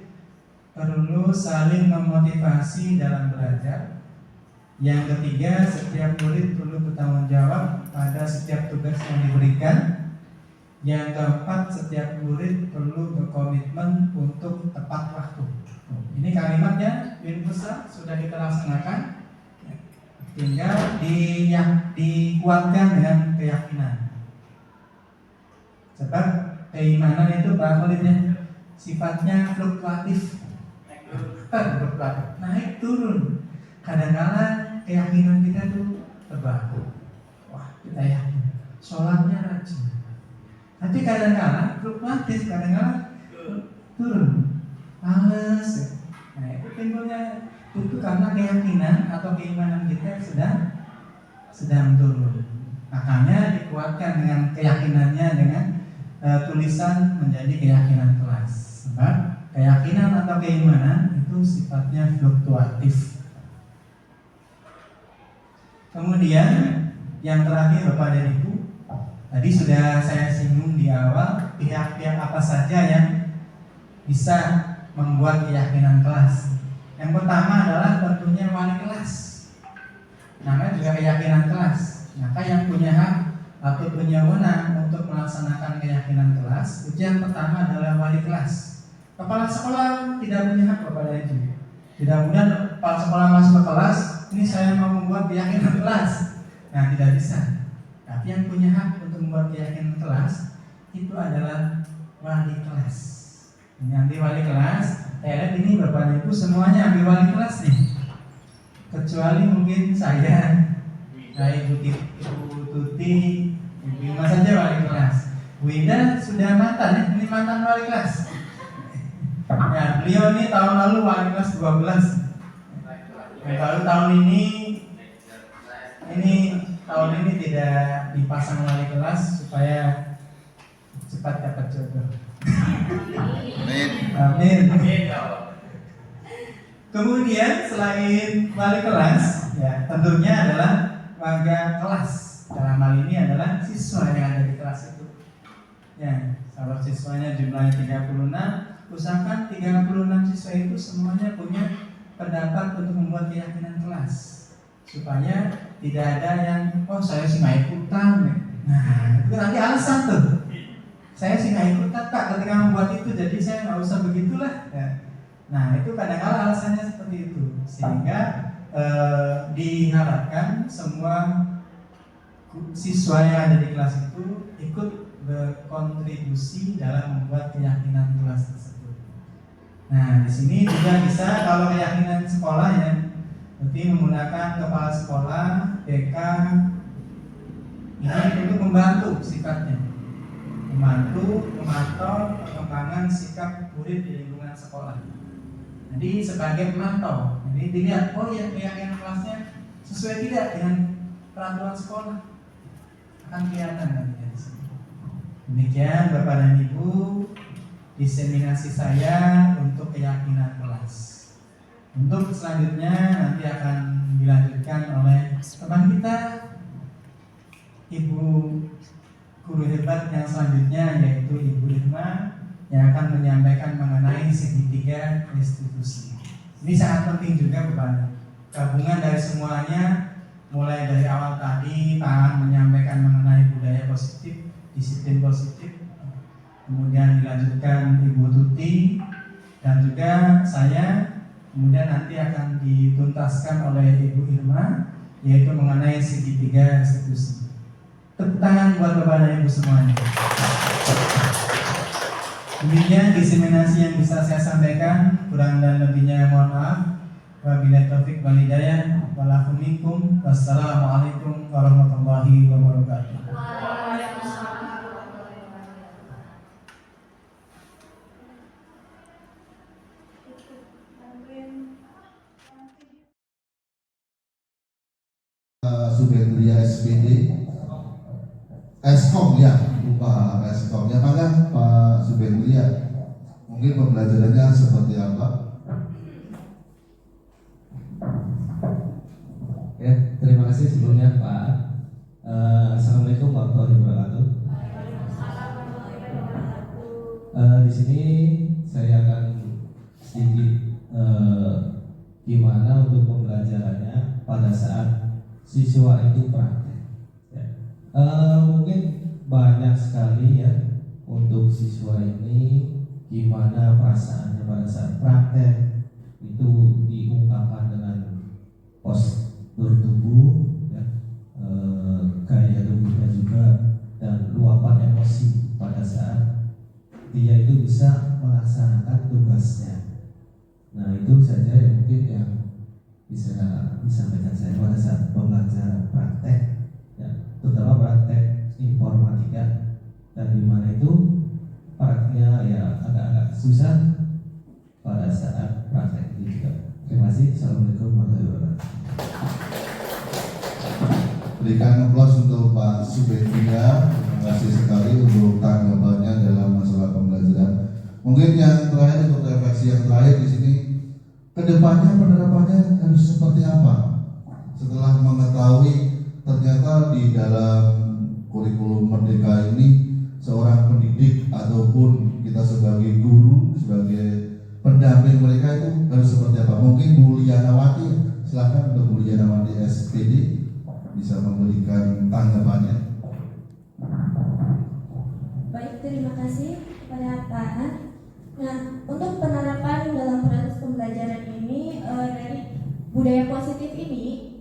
perlu saling memotivasi dalam belajar. Yang ketiga, setiap murid perlu bertanggung jawab pada setiap tugas yang diberikan. Yang keempat, setiap murid perlu berkomitmen untuk tepat waktu. Ini kalimatnya universal, sudah kita laksanakan. Tinggal dikuatkan dengan keyakinan. Sebab keimanan itu bakalnya sifatnya fluktuatif, naik turun. Kadang-kadang keyakinan kita tuh tebal. Wah, kita yakin sholatnya rajin. Tapi kadang-kadang fluktuatif, kadang-kadang turun, males. Nah, itu timbulnya itu karena keyakinan atau keimanan kita sedang turun. Makanya dikuatkan dengan keyakinannya dengan tulisan menjadi keyakinan kelas. Sebab keyakinan atau keimanan itu sifatnya fluktuatif. Kemudian yang terakhir Bapak dan Ibu, tadi sudah saya singgung di awal pihak-pihak apa saja yang bisa membuat keyakinan kelas. Yang pertama adalah tentunya wali kelas. Namanya juga keyakinan kelas. Maka yang punya hak atau punya wewenang untuk melaksanakan keyakinan kelas itu yang pertama adalah wali kelas. Kepala sekolah tidak punya hak Bapak dan Ibu. Tidak mudah kepala sekolah masuk ke kelas, ini saya mau membuat keyakinan kelas. Nah, tidak bisa. Tapi yang punya hak untuk membuat keyakinan kelas itu adalah wali kelas. Ini ambil wali kelas. Saya lihat ini Bapak Ibu semuanya ambil wali kelas nih. Kecuali mungkin saya Ibu Tuti, Ibu Ima saja wali kelas. Bu Indah sudah mantan ya, ini mantan wali kelas. Ya, beliau ini tahun lalu wali kelas 12. Baru tahun ini tahun ini tidak dipasang wali kelas supaya cepat dapat jodoh. Amin. Kemudian selain wali kelas, ya tentunya adalah warga kelas. Dalam hal ini adalah siswa yang ada di kelas itu. Ya, kalau siswanya jumlahnya 36, usahakan 36 siswa itu semuanya punya pendapat untuk membuat keyakinan kelas, supaya tidak ada yang saya sih nggak ikutan. Nah, itu nanti alasan tuh. Saya sih nggak ikutan Kak ketika membuat itu, jadi saya nggak usah begitulah. Ya. Nah, itu kadang-kadang alasannya seperti itu, sehingga diharapkan semua siswa yang ada di kelas itu ikut berkontribusi dalam membuat keyakinan kelas tersebut. Nah, di sini juga bisa kalau keyakinan sekolah ya, berarti menggunakan kepala sekolah, BK ini untuk membantu sifatnya, membantu memantau perkembangan sikap murid di lingkungan sekolah. Jadi sebagai pemantau, jadi dilihat ya keyakinan kelasnya sesuai tidak dengan peraturan sekolah, akan kelihatan nanti dari sini. Demikian Bapak dan Ibu diseminasi saya untuk keyakinan kelas. Untuk selanjutnya nanti akan dilanjutkan oleh teman kita, Ibu guru hebat yang selanjutnya, yaitu Ibu Irma, yang akan menyampaikan mengenai segitiga restitusi. Ini sangat penting juga Bapak. Gabungan dari semuanya, mulai dari awal tadi Pak menyampaikan mengenai budaya positif, disiplin positif, kemudian dilanjutkan Ibu Tuti, dan juga saya, kemudian nanti akan dituntaskan oleh Ibu Irma, yaitu mengenai segitiga restitusi. Tepuk tangan buat Bapak dan Ibu semuanya. Demikian diseminasi yang bisa saya sampaikan, kurang dan lebihnya mohon maaf. Wabillahi taufiq wal hidayah. Wassalamualaikum warahmatullahi wabarakatuh. Subendria SPD Eskom ya, lupa Eskom ya, maka Pak Subendria mungkin pembelajarannya seperti apa? Ya, terima kasih sebelumnya Pak. Assalamualaikum warahmatullahi wabarakatuh. Di sini saya akan sedikit gimana untuk pembelajarannya pada saat siswa itu praktek. Ya. Mungkin banyak sekali ya untuk siswa ini gimana perasaannya pada saat praktek itu diungkapkan dengan postur tubuh, ya, gaya tubuhnya juga, dan luapan emosi pada saat dia itu bisa melaksanakan tugasnya. Nah, itu saja yang mungkin yang bisa disampaikan saya pada saat pembelajaran praktek, ya, terutama praktek informatika, dan di mana itu prakteknya ya agak-agak susah pada saat praktek itu juga. Terima kasih. Assalamualaikum warahmatullahi wabarakatuh. Berikan aplaus untuk Pak Subendria. Terima kasih sekali untuk tanggapannya dalam masalah pembelajaran. Mungkin yang terakhir, untuk refleksi yang terakhir di sini, kedepannya penerapannya harus seperti apa? Setelah mengetahui ternyata di dalam kurikulum Merdeka ini seorang pendidik ataupun kita sebagai guru, sebagai pendamping mereka itu harus seperti apa? Mungkin Bu Lianawati, silakan untuk Bu Lianawati SPD bisa memberikan tanggapannya. Baik, terima kasih kepada Pak An. Nah, untuk penerapan dalam proses pembelajaran ini dari budaya positif ini,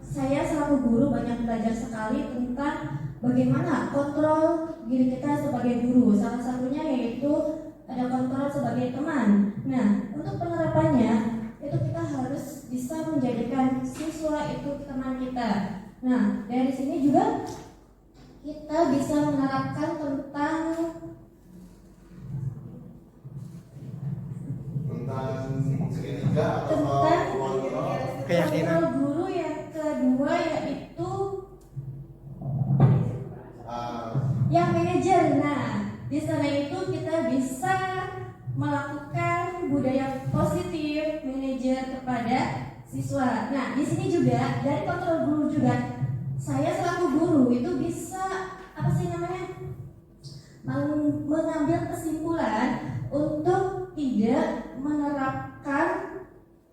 saya selaku guru banyak belajar sekali tentang bagaimana kontrol diri kita sebagai guru. Salah satunya yaitu ada kontrol sebagai teman. Nah, untuk penerapannya itu kita harus bisa menjadikan siswa itu teman kita. Nah, dari sini juga kita bisa menerapkan tentang segitiga atau kontrol guru. Yang kedua yaitu yang manajer. Nah, di sana itu kita bisa melakukan budaya positif manajer kepada siswa. Nah, di sini juga dari kontrol guru juga saya selaku guru itu bisa mengambil kesimpulan untuk tidak menerapkan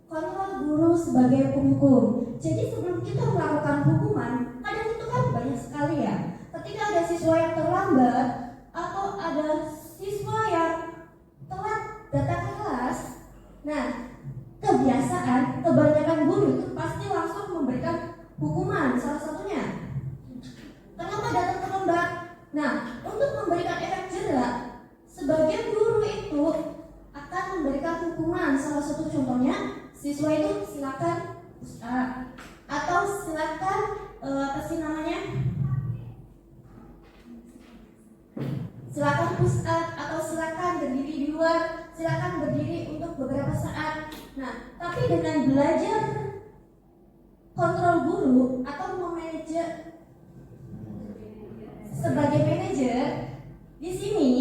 kontrol guru sebagai penghukum. Jadi sebelum kita melakukan hukuman, kadang itu kan banyak sekali ya. Ketika ada siswa yang terlambat atau ada siswa yang telat datang ke kelas, nah kebiasaan kebanyakan guru itu pasti langsung memberikan hukuman. Salah satunya, kenapa datang terlambat? Nah, untuk memberikan efek jerak, sebagian guru itu akan memberikan hukuman. Salah satu contohnya, siswa itu silakan push up, atau silakan silakan push up, atau silakan berdiri di luar, silakan berdiri untuk beberapa saat. Nah, tapi dengan belajar kontrol guru atau memanajer sebagai manajer, di sini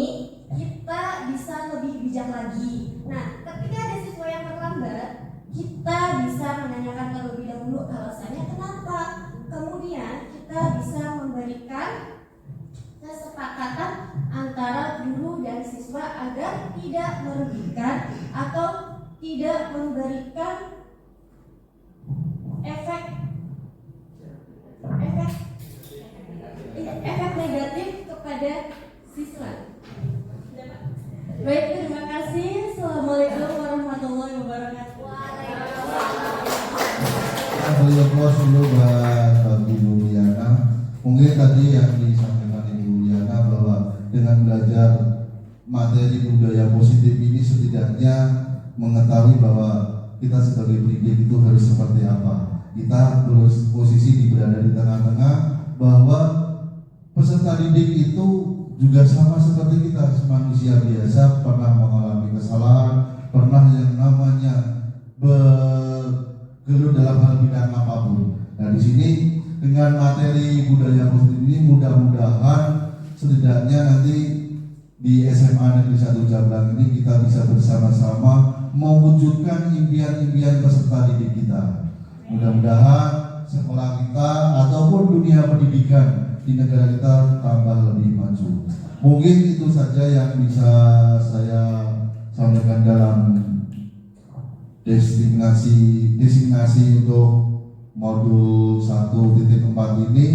kita bisa lebih bijak lagi. Nah, ketika ada siswa yang terlambat, kita bisa menanyakan terlebih dahulu alasannya kenapa. Kemudian kita bisa memberikan kesepakatan antara guru dan siswa agar tidak merugikan atau tidak memberikan efek negatif kepada siswa. Baik, terima kasih. Assalamualaikum warahmatullahi wabarakatuh. dulu buat Ibu Liana. Mungkin tadi yang disampaikan Ibu Liana bahwa dengan belajar materi budaya positif ini setidaknya mengetahui bahwa kita sebagai pendidik itu harus seperti apa. Kita terus posisi berada di tengah-tengah, bahwa peserta didik itu juga sama seperti kita, manusia biasa, pernah mengalami kesalahan, pernah yang namanya bergelut dalam hal bidang apapun. Nah, di sini dengan materi budaya positif ini mudah-mudahan setidaknya nanti di SMA Negeri 1 Jablang ini kita bisa bersama-sama mewujudkan impian-impian peserta didik kita. Mudah-mudahan sekolah kita ataupun dunia pendidikan di negara kita tambah lebih maju. Mungkin itu saja yang bisa saya sampaikan dalam designasi untuk modul 1.4 ini.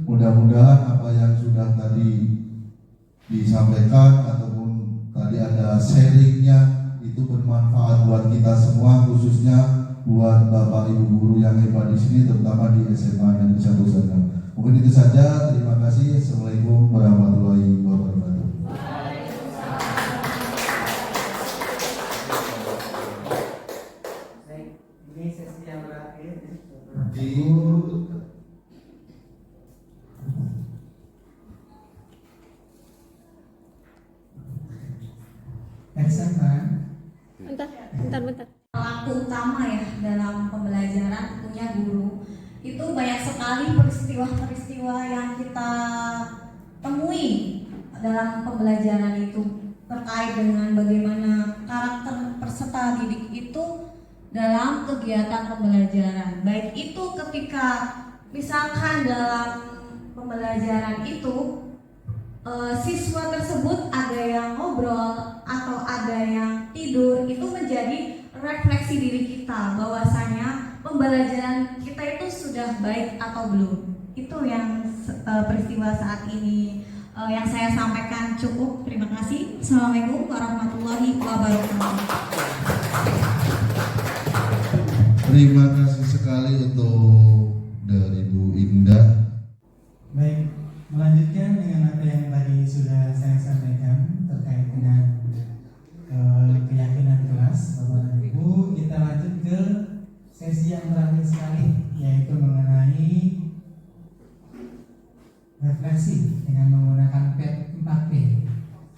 Mudah-mudahan apa yang sudah tadi disampaikan ataupun tadi ada sharingnya itu bermanfaat buat kita semua, khususnya buat Bapak Ibu guru yang hebat di sini, terutama di SMA Negeri 1 Jablang. Mungkin itu saja. Terima kasih. Assalamualaikum warahmatullahi wabarakatuh. Ini sesi yang berakhir. Bentar. Pelaku utama ya dalam pembelajaran tentunya guru. Itu banyak sekali peristiwa-peristiwa yang kita temui dalam pembelajaran itu terkait dengan bagaimana karakter peserta didik itu dalam kegiatan pembelajaran. Baik itu ketika misalkan dalam pembelajaran itu siswa tersebut ada yang ngobrol atau ada yang tidur, itu menjadi refleksi diri kita bahwasanya pembelajaran kita itu sudah baik atau belum. Itu yang peristiwa saat ini yang saya sampaikan. Cukup, terima kasih. Assalamualaikum warahmatullahi wabarakatuh. Terima kasih sekali untuk dari Bu Indah. Baik, melanjutkan dengan apa yang tadi sudah saya sampaikan terkait dengan keyakinan kelas Bapak dan Ibu, kita lanjut ke sesi yang terakhir sekali, yaitu mengenai refleksi dengan menggunakan PET 4P.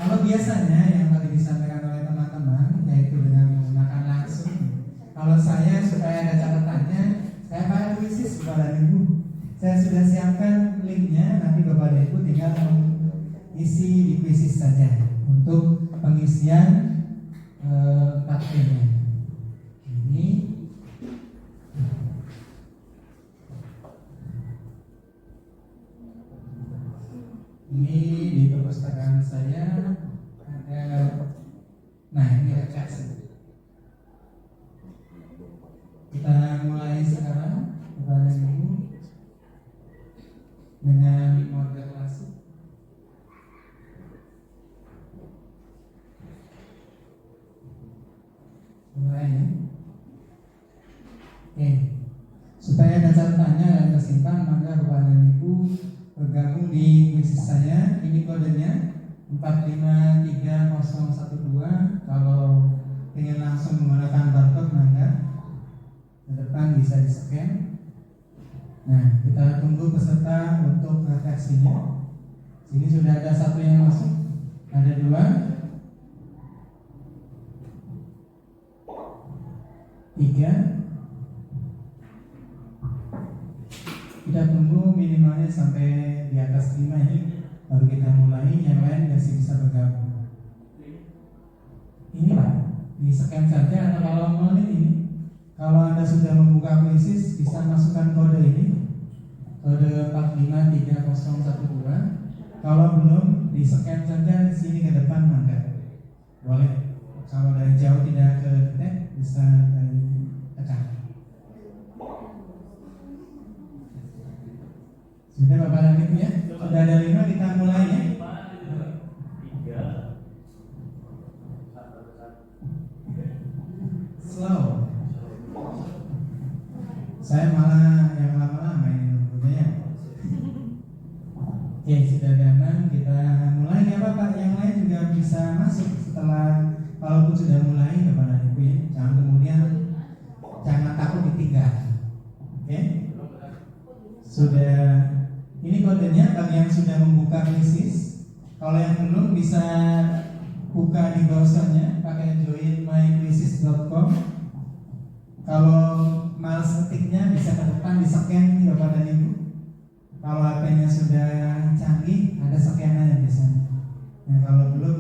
Kalau biasanya yang tadi disampaikan oleh teman-teman, yaitu dengan menggunakan langsung. Kalau saya supaya ada catatannya, saya pakai kuisis Bapak dan Ibu. Saya sudah siapkan linknya, nanti Bapak dan Ibu tinggal isi di kuisis saja untuk pengisian 4P-nya. Ini di perpustakaan saya ada, nah ini refleksi. Kita mulai sekarang Bapak dan Ibu dengan model klasik. Mulai ya. Oke. Supaya ada catatannya dan tersimpan, maka Bapak dan Ibu bergabung di kuisis saya. Ini kodenya 453012. Kalau ingin langsung menggunakan barcode, maka ke depan bisa di-scan. Nah, kita tunggu peserta untuk refleksinya. Sini sudah ada satu yang masuk, ada 2, 3. Kita tunggu minimalnya sampai di atas 5 ini, baru kita mulai. Yang lain masih bisa bergabung. Ini Pak, di scan saja atau kalau mau ini. Kalau Anda sudah membuka kuisis, bisa masukkan kode ini, kode 453012. Kalau belum, di scan saja di sini ke depan, maka boleh. Kalau dari jauh tidak ke detek, bisa dari tekan. Sudah Bapak dan Ibu ya? Sudah ada 5, kita mulai ya. Slow. Saya malah yang lama-lama ini nunggunya ya. Oke, sudah ada 6, kita mulai ya Bapak. Yang lain juga bisa masuk setelah, walaupun sudah mulai Bapak dan Ibu ya. Jangan takut ditinggal. Oke? Sudah. Ini kodenya bagi yang sudah membuka kuisis. Kalau yang belum bisa buka di browsernya, pakai joinmyquizzes.com. Kalau males ketiknya bisa ke depan di scan Bapak dan Ibu. Kalau HP-nya sudah canggih, ada scannya biasanya. Nah, kalau belum,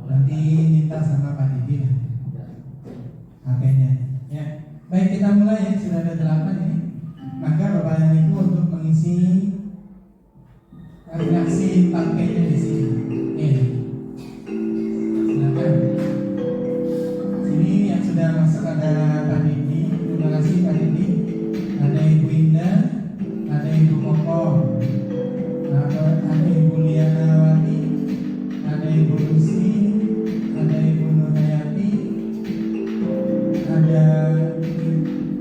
nanti minta sama Pak Didi HP-nya. Ya, baik kita mulai ya. Sudah ada 8 ini. Maka Bapak dan Ibu untuk mengisi reaksi 4P-nya di sini. Silakan. Sini yang sudah masuk ada Pak Didi. Terima kasih Pak Didi. Ada Ibu Indah, ada Ibu Koko, ada Ibu Lianawati, ada Ibu Lucy, ada Ibu Nurhayati, ada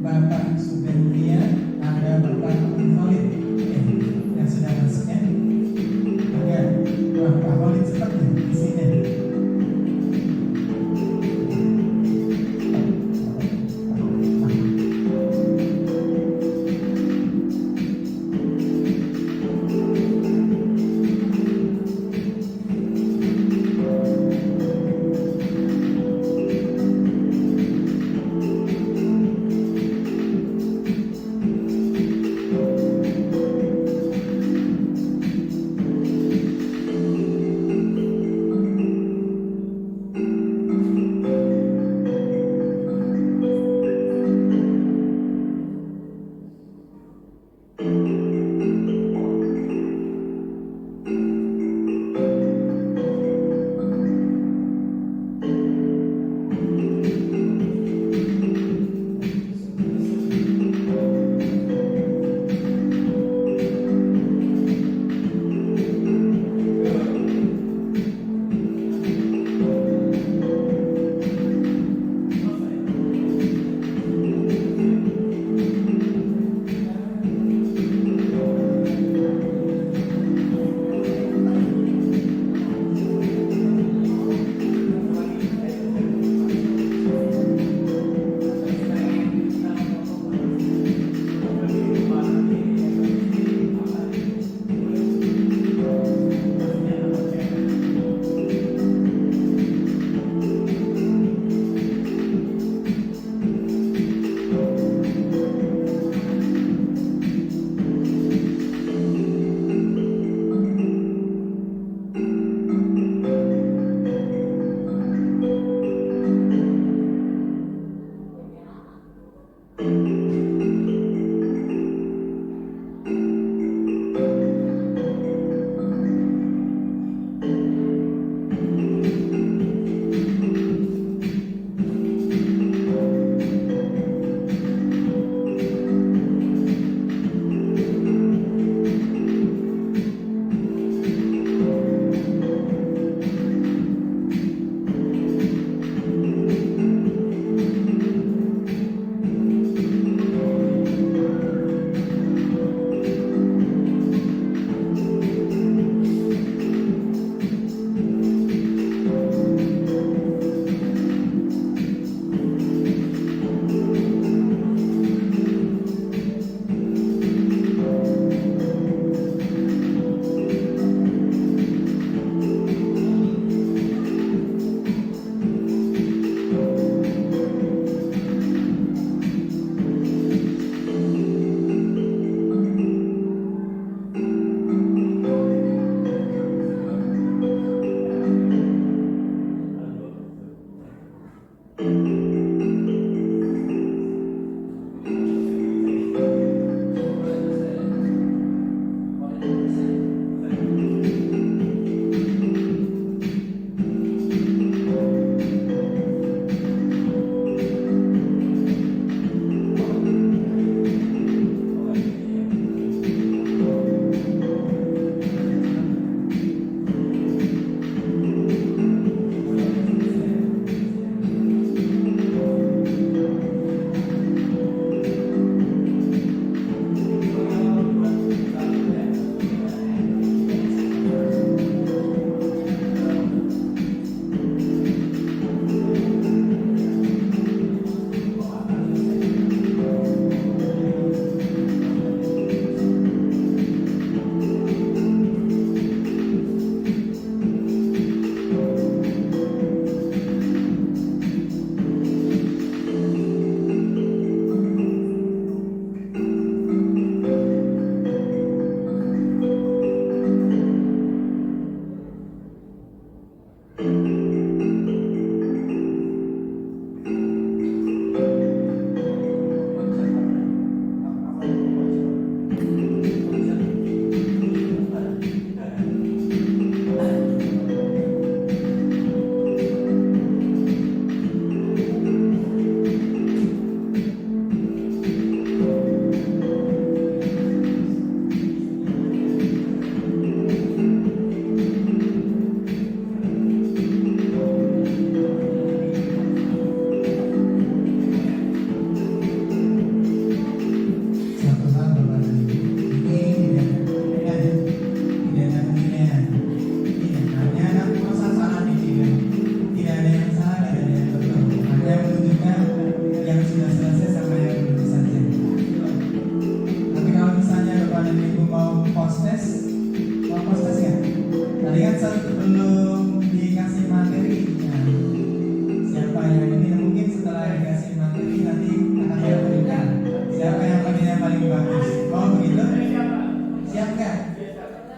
Bapak Subendia, ada Bapak Khalid yang sudah masuk ya. Oke, Pak Khalid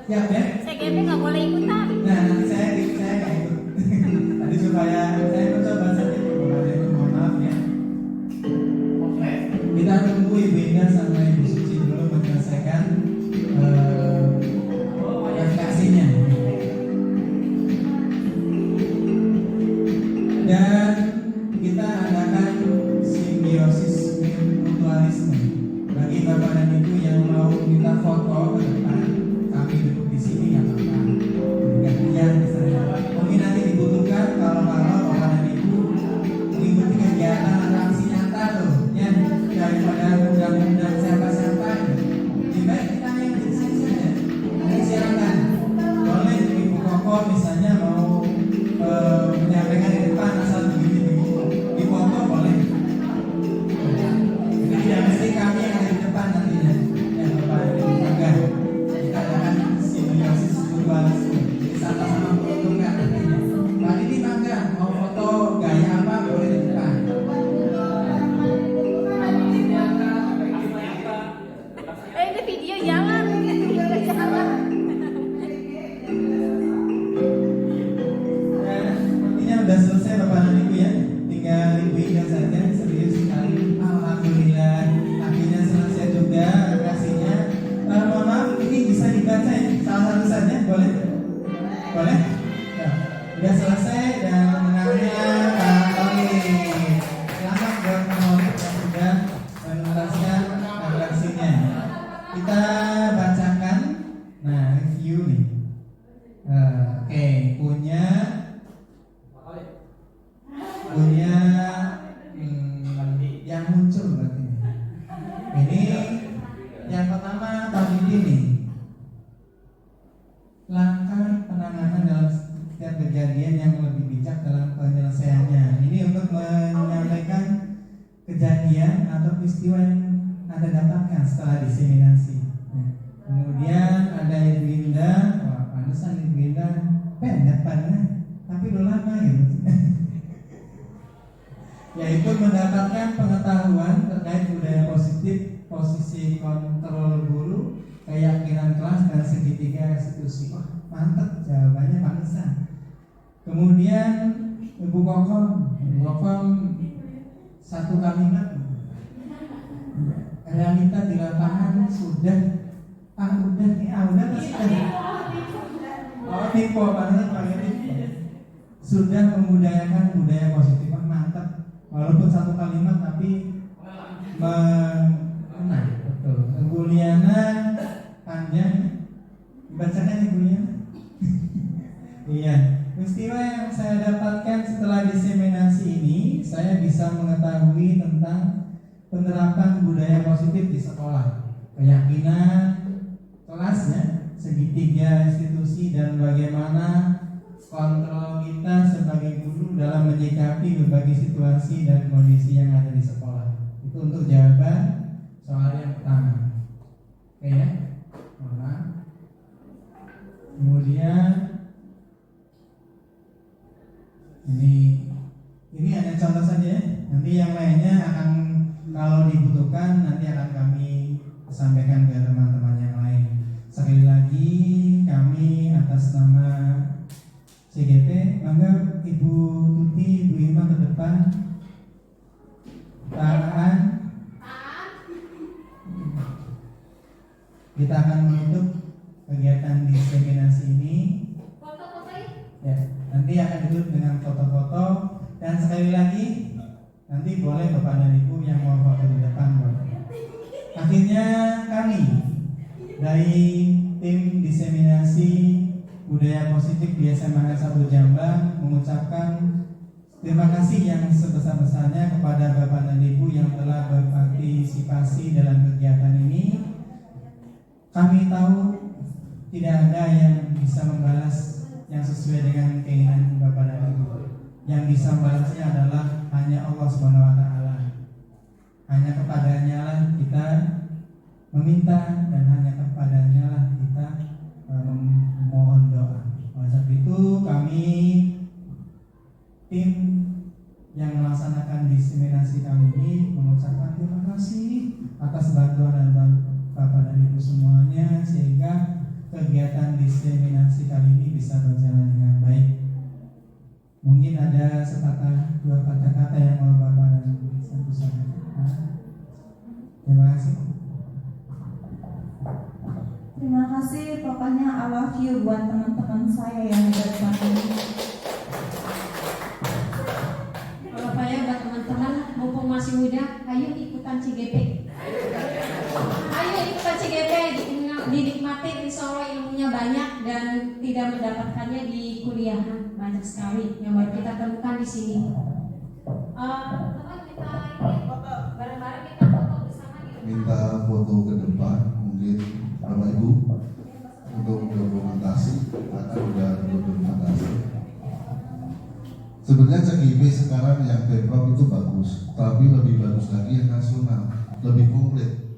Siap ya? CGP nggak boleh ikutan. Nah, nanti saya nggak ikut. Tadi supaya saya mencoba saja Bapak Ibu, mohon maaf ya. Kita tunggu Ibu Indah sama Ibu Suci dulu menyelesaikan refleksinya. Dan kita adakan simbiosis mutualisme. Bagi Bapak dan Ibu yang mau minta foto ke depan, kami duduk di sini nggak apa-apa. Gantian misalnya. Mungkin nanti dibutuhkan kalau Bapak dan Ibu mengikuti kegiatan atraksi nyata tuh, ya daripada undang-undang siapa-siapa. Jika kita yang di sini saja, nanti silakan. Boleh Ibu Koko misalnya mau menyampaikan di depan asal begini di foto boleh. Jadi tidak mesti kami yang ada di depan nantinya. Ya Bapak Ibu enggak. Kita akan simbiosis mutualisme. Jadi sama-sama menguntungkan nantinya. Pak Didi mangga mau foto gaya apa boleh di depan. Ini video jangan. Sepertinya udah selesai Bapak dan Ibu ya. Tinggal Ibu Indah saja, serius sekali. Alhamdulillah, akhirnya selesai juga refleksinya. Mohon maaf, ini bisa dibaca ya? Salah satu saja, boleh? Boleh? Ya. Udah selesai dan menangnya Pak Tony. Selamat buat Pak yang sudah menuntaskan refleksinya. Kita bacakan. Nah, review nih. Oke, punya yang muncul berarti ini yang pertama tadi ini langkah penanganan dalam setiap kejadian yang lebih bijak dalam penyelesaiannya. Ini untuk menyampaikan kejadian atau peristiwa yang Anda dapatkan setelah diseminasi. Kemudian ada Ibu Indah, wah pantesan Ibu Indah pendek tapi udah lama gitu. Yaitu mendapatkan pengetahuan terkait budaya positif, posisi kontrol guru, keyakinan kelas, dan segitiga eksekusi. Wah mantap jawabannya pantesan. Kemudian Ibu Kokom satu kalimat, realita di lapangan sudah tipe pantesan pakai tipe. Sudah membudayakan budaya positif. Mantap. Walaupun satu kalimat tapi mengenai betul. Ibu Liana panjang dibacakan Ibu Liana. Iya, peristiwa yang saya dapatkan setelah diseminasi ini, saya bisa mengetahui tentang penerapan budaya positif di sekolah, keyakinan kelasnya, segitiga institusi, dan bagaimana kontrol kita sebagai guru dalam menyikapi berbagai situasi dan kondisi yang ada di sekolah. Itu untuk jawaban soal yang pertama. Oke ya, kemudian ini hanya contoh saja. Nanti yang lainnya akan kalau dibutuhkan nanti akan kami sampaikan ke teman-teman yang lain. Sekali lagi kami atas nama CGP, mangga Ibu Tuti, Ibu Irma ke depan. Tahan. Kita akan menutup kegiatan diseminasi ini. Ya, nanti akan ditutup dengan foto-foto. Dan sekali lagi, nanti boleh Bapak dan Ibu yang mau foto di depan boleh. Akhirnya kami dari tim diseminasi budaya positif di SMA 1 Jambang mengucapkan terima kasih yang sebesar-besarnya kepada Bapak dan Ibu yang telah berpartisipasi dalam kegiatan ini. Kami tahu tidak ada yang bisa membalas yang sesuai dengan keinginan Bapak dan Ibu. Yang bisa membalasnya adalah hanya Allah SWT. Hanya kepadanya lah kita meminta dan hanya kepadanya lah kita memohon doa. Oleh sebab itu kami tim yang melaksanakan diseminasi kali ini mengucapkan terima kasih atas bantuan dan Bapak dan Ibu semuanya, sehingga kegiatan diseminasi kali ini bisa berjalan dengan baik. Mungkin ada sepatah dua patah kata yang mau Bapak dan Ibu satu sampaikan. Terima kasih. Terima kasih, pokoknya I love you buat teman-teman saya yang di depan ini. Kalau saya buat teman-teman mumpung masih muda, ayo ikutan CGP. Ayo ikutan CGP, dinikmati, insya Allah ilmunya banyak dan tidak mendapatkannya di kuliahan banyak sekali yang baru kita temukan di sini. Teman kita bareng-bareng kita foto bersama di depan. Minta foto ke depan, mungkin Bapak Ibu untuk dokumentasi atau udah dokumentasi. Sebenarnya CGP sekarang yang Pemprov itu bagus, tapi lebih bagus lagi yang nasional, lebih komplit.